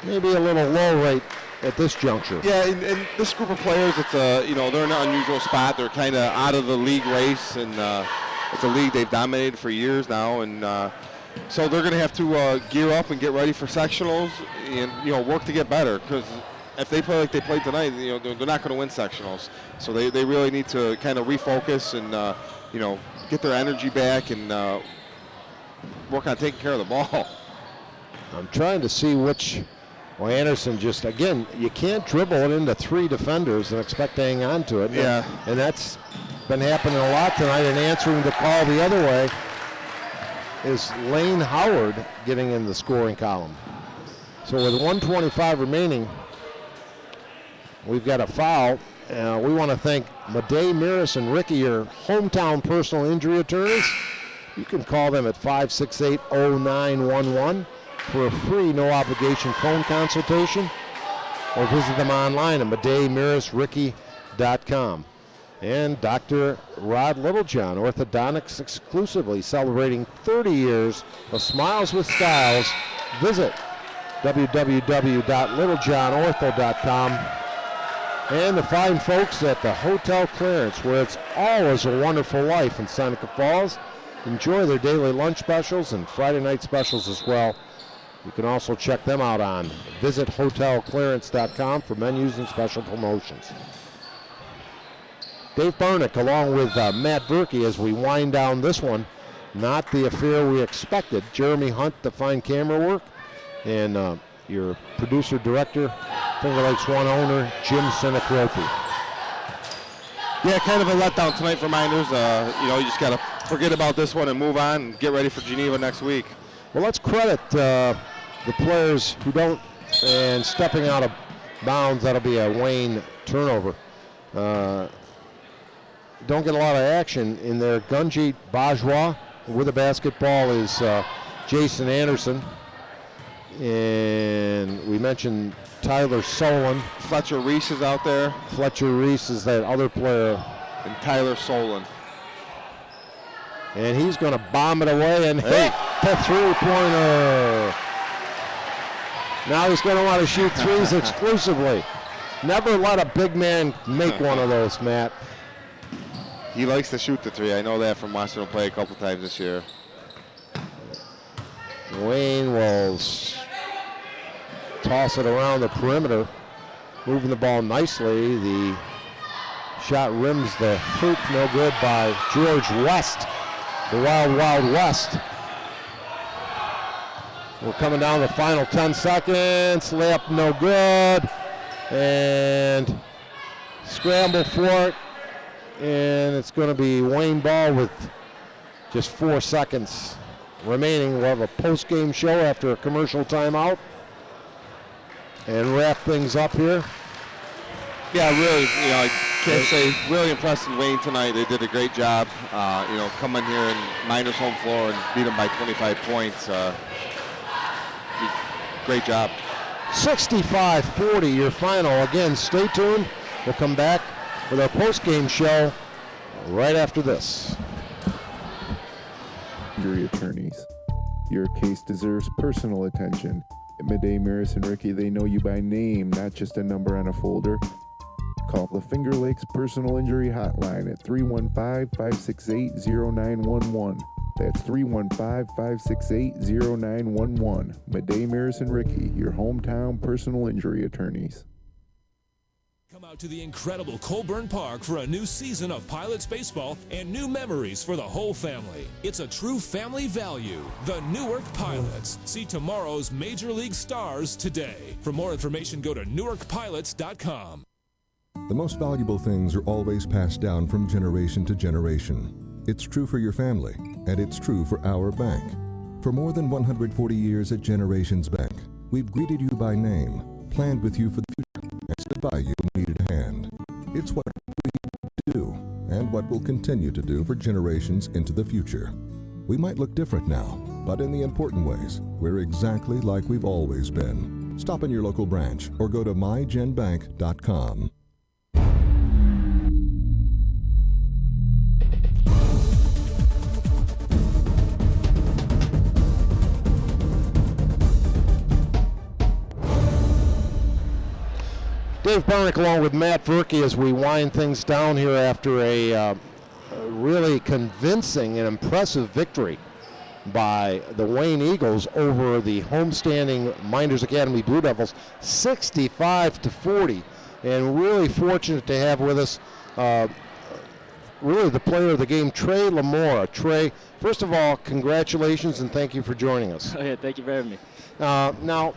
may be a little low right at this juncture. Yeah, and this group of players, it's they're in an unusual spot. They're kind of out of the league race, and it's a league they've dominated for years now, and so they're going to have to gear up and get ready for sectionals and work to get better, because if they play like they played tonight, they're not going to win sectionals. So they really need to kind of refocus and get their energy back and work on taking care of the ball. I'm trying to see which. Well, Anderson just, again, you can't dribble it into 3 defenders and expect to hang on to it. Yeah. And that's been happening a lot tonight, and answering the call the other way is Lane Howard getting in the scoring column. So with 1:25 remaining, we've got a foul. We want to thank Madej, Miris, and Ricky, your hometown personal injury attorneys. You can call them at 568-0911 for a free, no-obligation phone consultation, or visit them online at madejmirisricky.com. And Dr. Rod Littlejohn, orthodontics exclusively, celebrating 30 years of smiles with styles. Visit www.littlejohnortho.com. And the fine folks at the Hotel Clarence, where it's always a wonderful life in Seneca Falls. Enjoy their daily lunch specials and Friday night specials as well. You can also check them out on visithotelclearance.com for menus and special promotions. Dave Barnick along with Matt Verkey as we wind down this one. Not the affair we expected. Jeremy Hunt, the fine camera work, and your producer, director, Finger Lakes One owner, Jim Seneca. Yeah, kind of a letdown tonight for Mynderse. You just got to forget about this one and move on and get ready for Geneva next week. Well, let's credit the players who don't, and stepping out of bounds, that'll be a Wayne turnover. Don't get a lot of action in there. Gunjeet Bajwa with the basketball is Jason Anderson. And we mentioned Tyler Solon. Fletcher Reese is out there. Fletcher Reese is that other player. And Tyler Solon. And he's going to bomb it away and hit the three-pointer. Now he's going to want to shoot threes exclusively. Never let a big man make one of those, Matt. He likes to shoot the three. I know that from watching him play a couple times this year. Wayne will toss it around the perimeter, moving the ball nicely. The shot rims the hoop, no good by George West, the Wild Wild West. We're coming down to the final 10 seconds. Layup no good. And scramble for it. And it's going to be Wayne ball with just 4 seconds remaining. We'll have a post-game show after a commercial timeout and wrap things up here. Yeah, really, I can't say really impressed with Wayne tonight. They did a great job, coming here in Mynderse home floor and beat them by 25 points. Great job. 65-40 your final. Again, stay tuned. We'll come back with our post-game show right after this. Injury attorneys. Your case deserves personal attention. At Midday, Maris and Ricky, they know you by name, not just a number on a folder. Call the Finger Lakes Personal Injury Hotline at 315-568-0911. That's 315-568-0911. Midday, Maris and Ricky, your hometown personal injury attorneys. Come out to the incredible Colburn Park for a new season of Pilots baseball and new memories for the whole family. It's a true family value. The Newark Pilots. See tomorrow's Major League stars today. For more information, go to newarkpilots.com. The most valuable things are always passed down from generation to generation. It's true for your family, and it's true for our bank. For more than 140 years at Generations Bank, we've greeted you by name, planned with you for the future, and stood by you when you needed a hand. It's what we do, and what we'll continue to do for generations into the future. We might look different now, but in the important ways, we're exactly like we've always been. Stop in your local branch or go to mygenbank.com. Dave Barnick along with Matt Verke as we wind things down here after a really convincing and impressive victory by the Wayne Eagles over the homestanding Mynderse Academy Blue Devils, 65-40. And really fortunate to have with us really the player of the game, Trey Lamora. Trey, first of all, congratulations and thank you for joining us. Oh, yeah, thank you for having me. Now,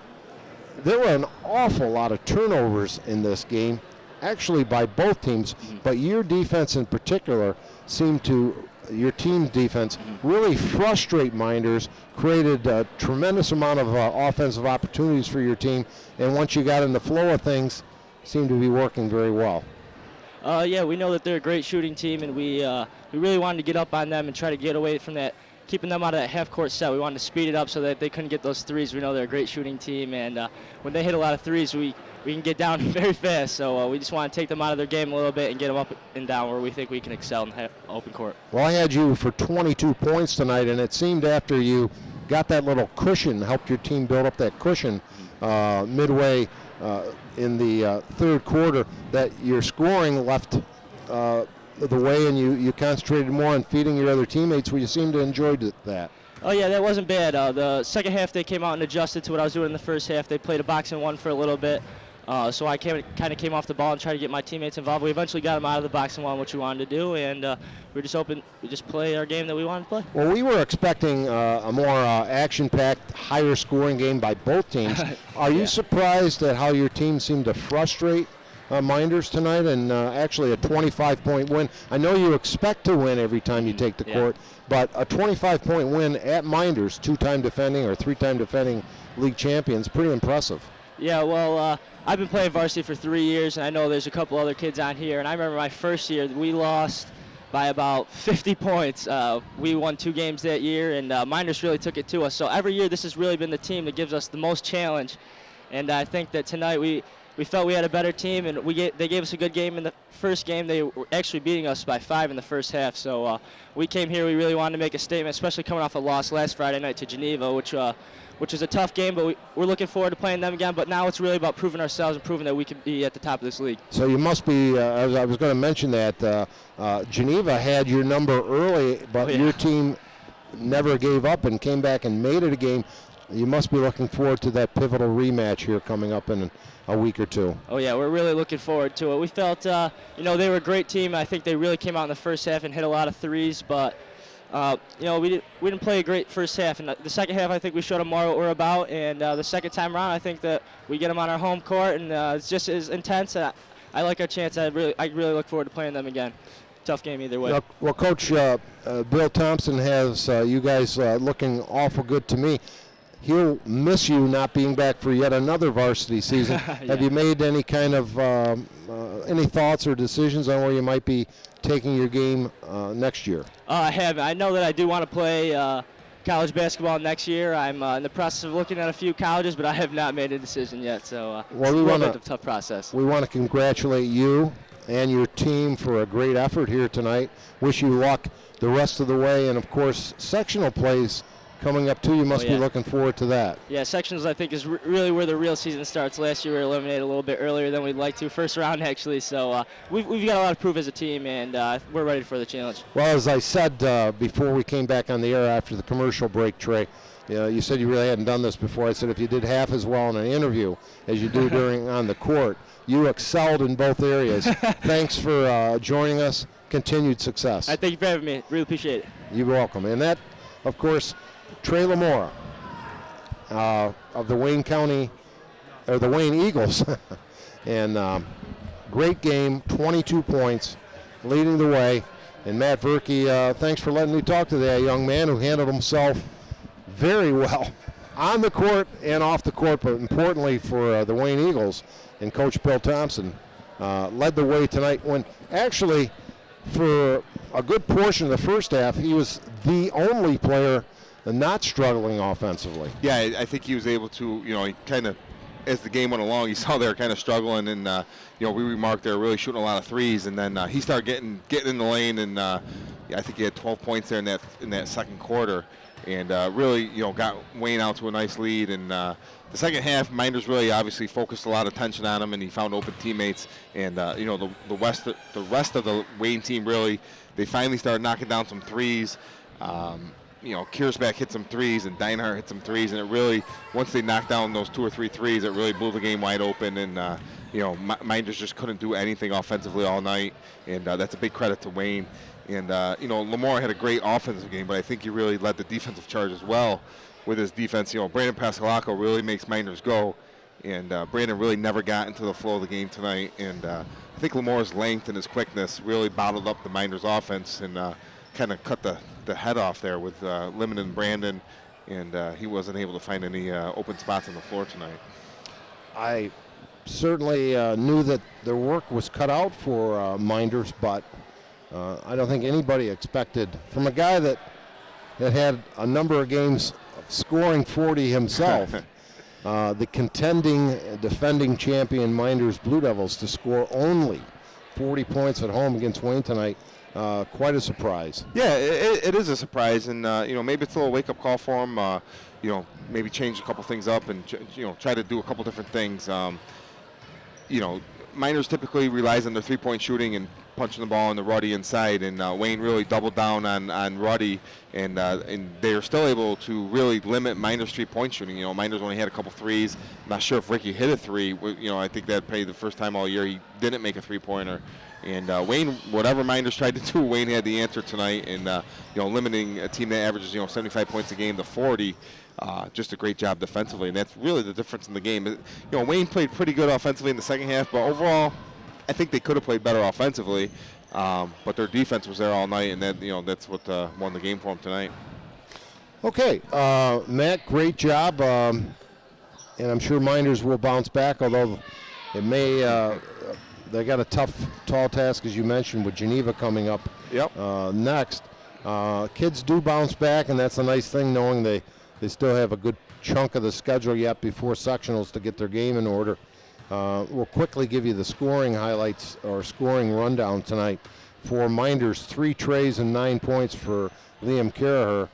there were an awful lot of turnovers in this game, actually by both teams, but your defense in particular seemed to, your team's defense, really frustrate Mynderse, created a tremendous amount of offensive opportunities for your team, and once you got in the flow of things, seemed to be working very well. Yeah, we know that they're a great shooting team, and we really wanted to get up on them and try to get away from that, keeping them out of that half-court set. We wanted to speed it up so that they couldn't get those threes. We know they're a great shooting team, and when they hit a lot of threes, we can get down very fast. So we just want to take them out of their game a little bit and get them up and down where we think we can excel in the open court. Well, I had you for 22 points tonight, and it seemed after you got that little cushion, helped your team build up that cushion midway in the third quarter, that your scoring left the way, and you concentrated more on feeding your other teammates, where you seemed to enjoy that. Oh, yeah, that wasn't bad. The second half, they came out and adjusted to what I was doing in the first half. They played a box and one for a little bit. So I kind of came off the ball and tried to get my teammates involved. We eventually got them out of the box and won what we wanted to do, and we just play our game that we wanted to play. Well, we were expecting a more action-packed, higher-scoring game by both teams. Are you surprised at how your team seemed to frustrate Mynderse tonight, and actually a 25-point win? I know you expect to win every time you take the court, but a 25-point win at Mynderse, two-time defending or three-time defending league champions, pretty impressive. Yeah, well, I've been playing varsity for 3 years, and I know there's a couple other kids on here. And I remember my first year, we lost by about 50 points. We won 2 games that year, and Mynderse really took it to us. So every year, this has really been the team that gives us the most challenge. And I think that tonight we felt we had a better team, and they gave us a good game in the first game. They were actually beating us by 5 in the first half. So we came here, we really wanted to make a statement, especially coming off a loss last Friday night to Geneva, which is a tough game, but we're looking forward to playing them again. But now it's really about proving ourselves and proving that we can be at the top of this league. So you must be, I was going to mention that, Geneva had your number early, but your team never gave up and came back and made it a game. You must be looking forward to that pivotal rematch here coming up in a week or two. Oh, yeah, we're really looking forward to it. We felt, they were a great team. I think they really came out in the first half and hit a lot of threes, but we didn't play a great first half. And the second half, I think we showed them more what we're about. And the second time around, I think that we get them on our home court, and it's just as intense. I like our chance. I really look forward to playing them again. Tough game either way. Well, Coach Bill Thompson has you guys looking awful good to me. He'll miss you not being back for yet another varsity season. Have you made any kind of any thoughts or decisions on where you might be taking your game next year? I haven't. I know that I do want to play college basketball next year. I'm in the process of looking at a few colleges, but I have not made a decision yet. So it's a little bit of a tough process. We want to congratulate you and your team for a great effort here tonight. Wish you luck the rest of the way, and of course, sectional plays coming up too. You must be looking forward to that. Yeah, sectionals I think is really where the real season starts. Last year we were eliminated a little bit earlier than we'd like to, first round actually. So we've got a lot to prove as a team, and we're ready for the challenge. Well, as I said before we came back on the air after the commercial break, Trey, you said you really hadn't done this before. I said if you did half as well in an interview as you do on the court, you excelled in both areas. Thanks for joining us. Continued success. Thank you for having me. Really appreciate it. You're welcome. And that, of course, Trey Lamora of the Wayne Eagles. And great game, 22 points, leading the way. And Matt Verke, thanks for letting me talk to that young man who handled himself very well on the court and off the court, but importantly for the Wayne Eagles. And Coach Bill Thompson led the way tonight when actually for a good portion of the first half, he was the only player not struggling offensively. Yeah, I think he was able to, he kind of, as the game went along, he saw they were kind of struggling, and, we remarked they were really shooting a lot of threes, and then he started getting in the lane, and I think he had 12 points there in that second quarter, and really, got Wayne out to a nice lead, and the second half, Mynderse really obviously focused a lot of attention on him, and he found open teammates, and the rest of the Wayne team really, they finally started knocking down some threes. Kiersbeck hit some threes and Deinhardt hit some threes, and it really, once they knocked down those 2 or 3 threes, it really blew the game wide open, and Mynderse just couldn't do anything offensively all night, and that's a big credit to Wayne. And Lamora had a great offensive game, but I think he really led the defensive charge as well with his defense. Brandon Pascalacco really makes Mynderse go, and Brandon really never got into the flow of the game tonight, and I think Lamora's length and his quickness really bottled up the Mynderse offense, and kind of cut the head off there with limiting Brandon, and he wasn't able to find any open spots on the floor tonight. I certainly knew that their work was cut out for Mynderse, but I don't think anybody expected from a guy that had a number of games scoring 40 himself, the contending, defending champion Mynderse Blue Devils to score only 40 points at home against Wayne tonight. Quite a surprise. Yeah, it is a surprise, and maybe it's a little wake-up call for him. Maybe change a couple things up and try to do a couple different things. Mynderse typically relies on their three-point shooting and punching the ball in the Ruddy inside, and Wayne really doubled down on Ruddy, and they are still able to really limit Mynderse 3-point shooting. You know, Mynderse only had a couple threes. I'm not sure if Ricky hit a three. You know, I think that probably the first time all year he didn't make a three-pointer. And Wayne, whatever Mynderse tried to do, Wayne had the answer tonight, and you know, limiting a team that averages 75 points a game to 40. Just a great job defensively, and that's really the difference in the game. You know, Wayne played pretty good offensively in the second half, but overall, I think they could have played better offensively. But their defense was there all night, and that's what won the game for them tonight. Okay, Matt, great job, and I'm sure Mynderse will bounce back. Although it may, they got a tough, tall task, as you mentioned, with Geneva coming up. Yep. Next. Kids do bounce back, and that's a nice thing, knowing they still have a good chunk of the schedule yet before sectionals to get their game in order. We'll quickly give you the scoring highlights or scoring rundown tonight. For Mynderse, 3 trays and 9 points for Liam Caraher.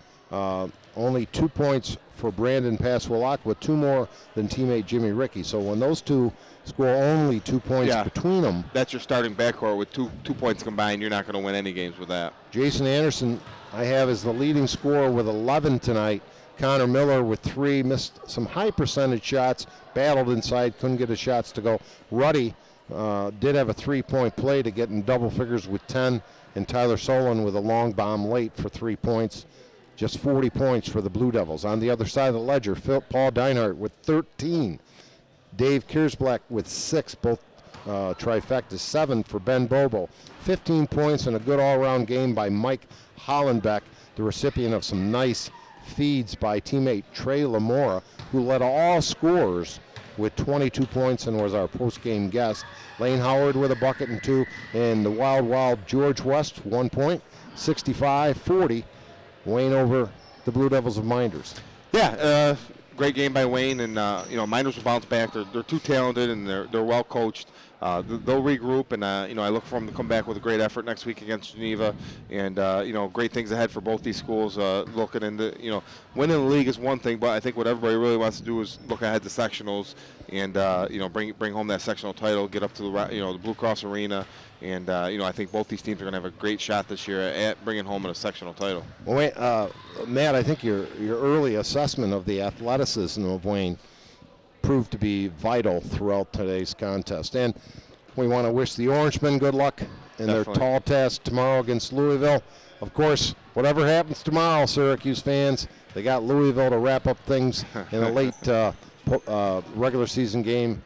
Only 2 points for Brandon Paswalak, with 2 more than teammate Jimmy Rickey. So when those two score only 2 points between them. That's your starting backcourt with two points combined. You're not going to win any games with that. Jason Anderson, I have as the leading scorer with 11 tonight. Connor Miller with 3, missed some high percentage shots, battled inside, couldn't get his shots to go. Ruddy did have a 3-point play to get in double figures with 10, and Tyler Solon with a long bomb late for 3 points. Just 40 points for the Blue Devils. On the other side of the ledger, Paul Deinhardt with 13. Dave Kiersblack with 6, both trifectas. 7 for Ben Bobo. 15 points and a good all-around game by Mike Hollenbeck, the recipient of some nice feeds by teammate Trey Lamora, who led all scorers with 22 points and was our post-game guest. Lane Howard with a bucket and 2, and the wild George West, 1 point, 65-40. Wayne over the Blue Devils of Mynderse. Yeah, great game by Wayne, and Mynderse will bounce back. They're too talented, and they're well coached. They'll regroup, and I look for them to come back with a great effort next week against Geneva, and great things ahead for both these schools. Looking into winning the league is one thing, but I think what everybody really wants to do is look ahead to sectionals, and bring home that sectional title, get up to the Blue Cross Arena, and I think both these teams are going to have a great shot this year at bringing home a sectional title. Well, wait, Matt, I think your early assessment of the athleticism of Wayne proved to be vital throughout today's contest. And we want to wish the Orangemen good luck in their tall task tomorrow against Louisville. Of course, whatever happens tomorrow, Syracuse fans, they got Louisville to wrap up things in a late regular season game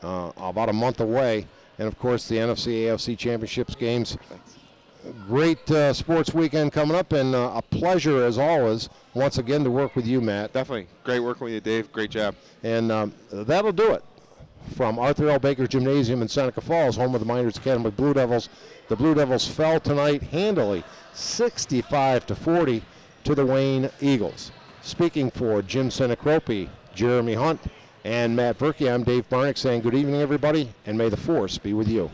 about a month away. And, of course, the NFC AFC Championships games. Great sports weekend coming up, and a pleasure, as always, once again to work with you, Matt. Definitely. Great working with you, Dave. Great job. And that'll do it. From Arthur L. Baker Gymnasium in Seneca Falls, home of the Mynderse Academy Blue Devils, the Blue Devils fell tonight handily, 65-40 to the Wayne Eagles. Speaking for Jim Senecropi, Jeremy Hunt, and Matt Verkey, I'm Dave Barnick saying good evening, everybody, and may the force be with you.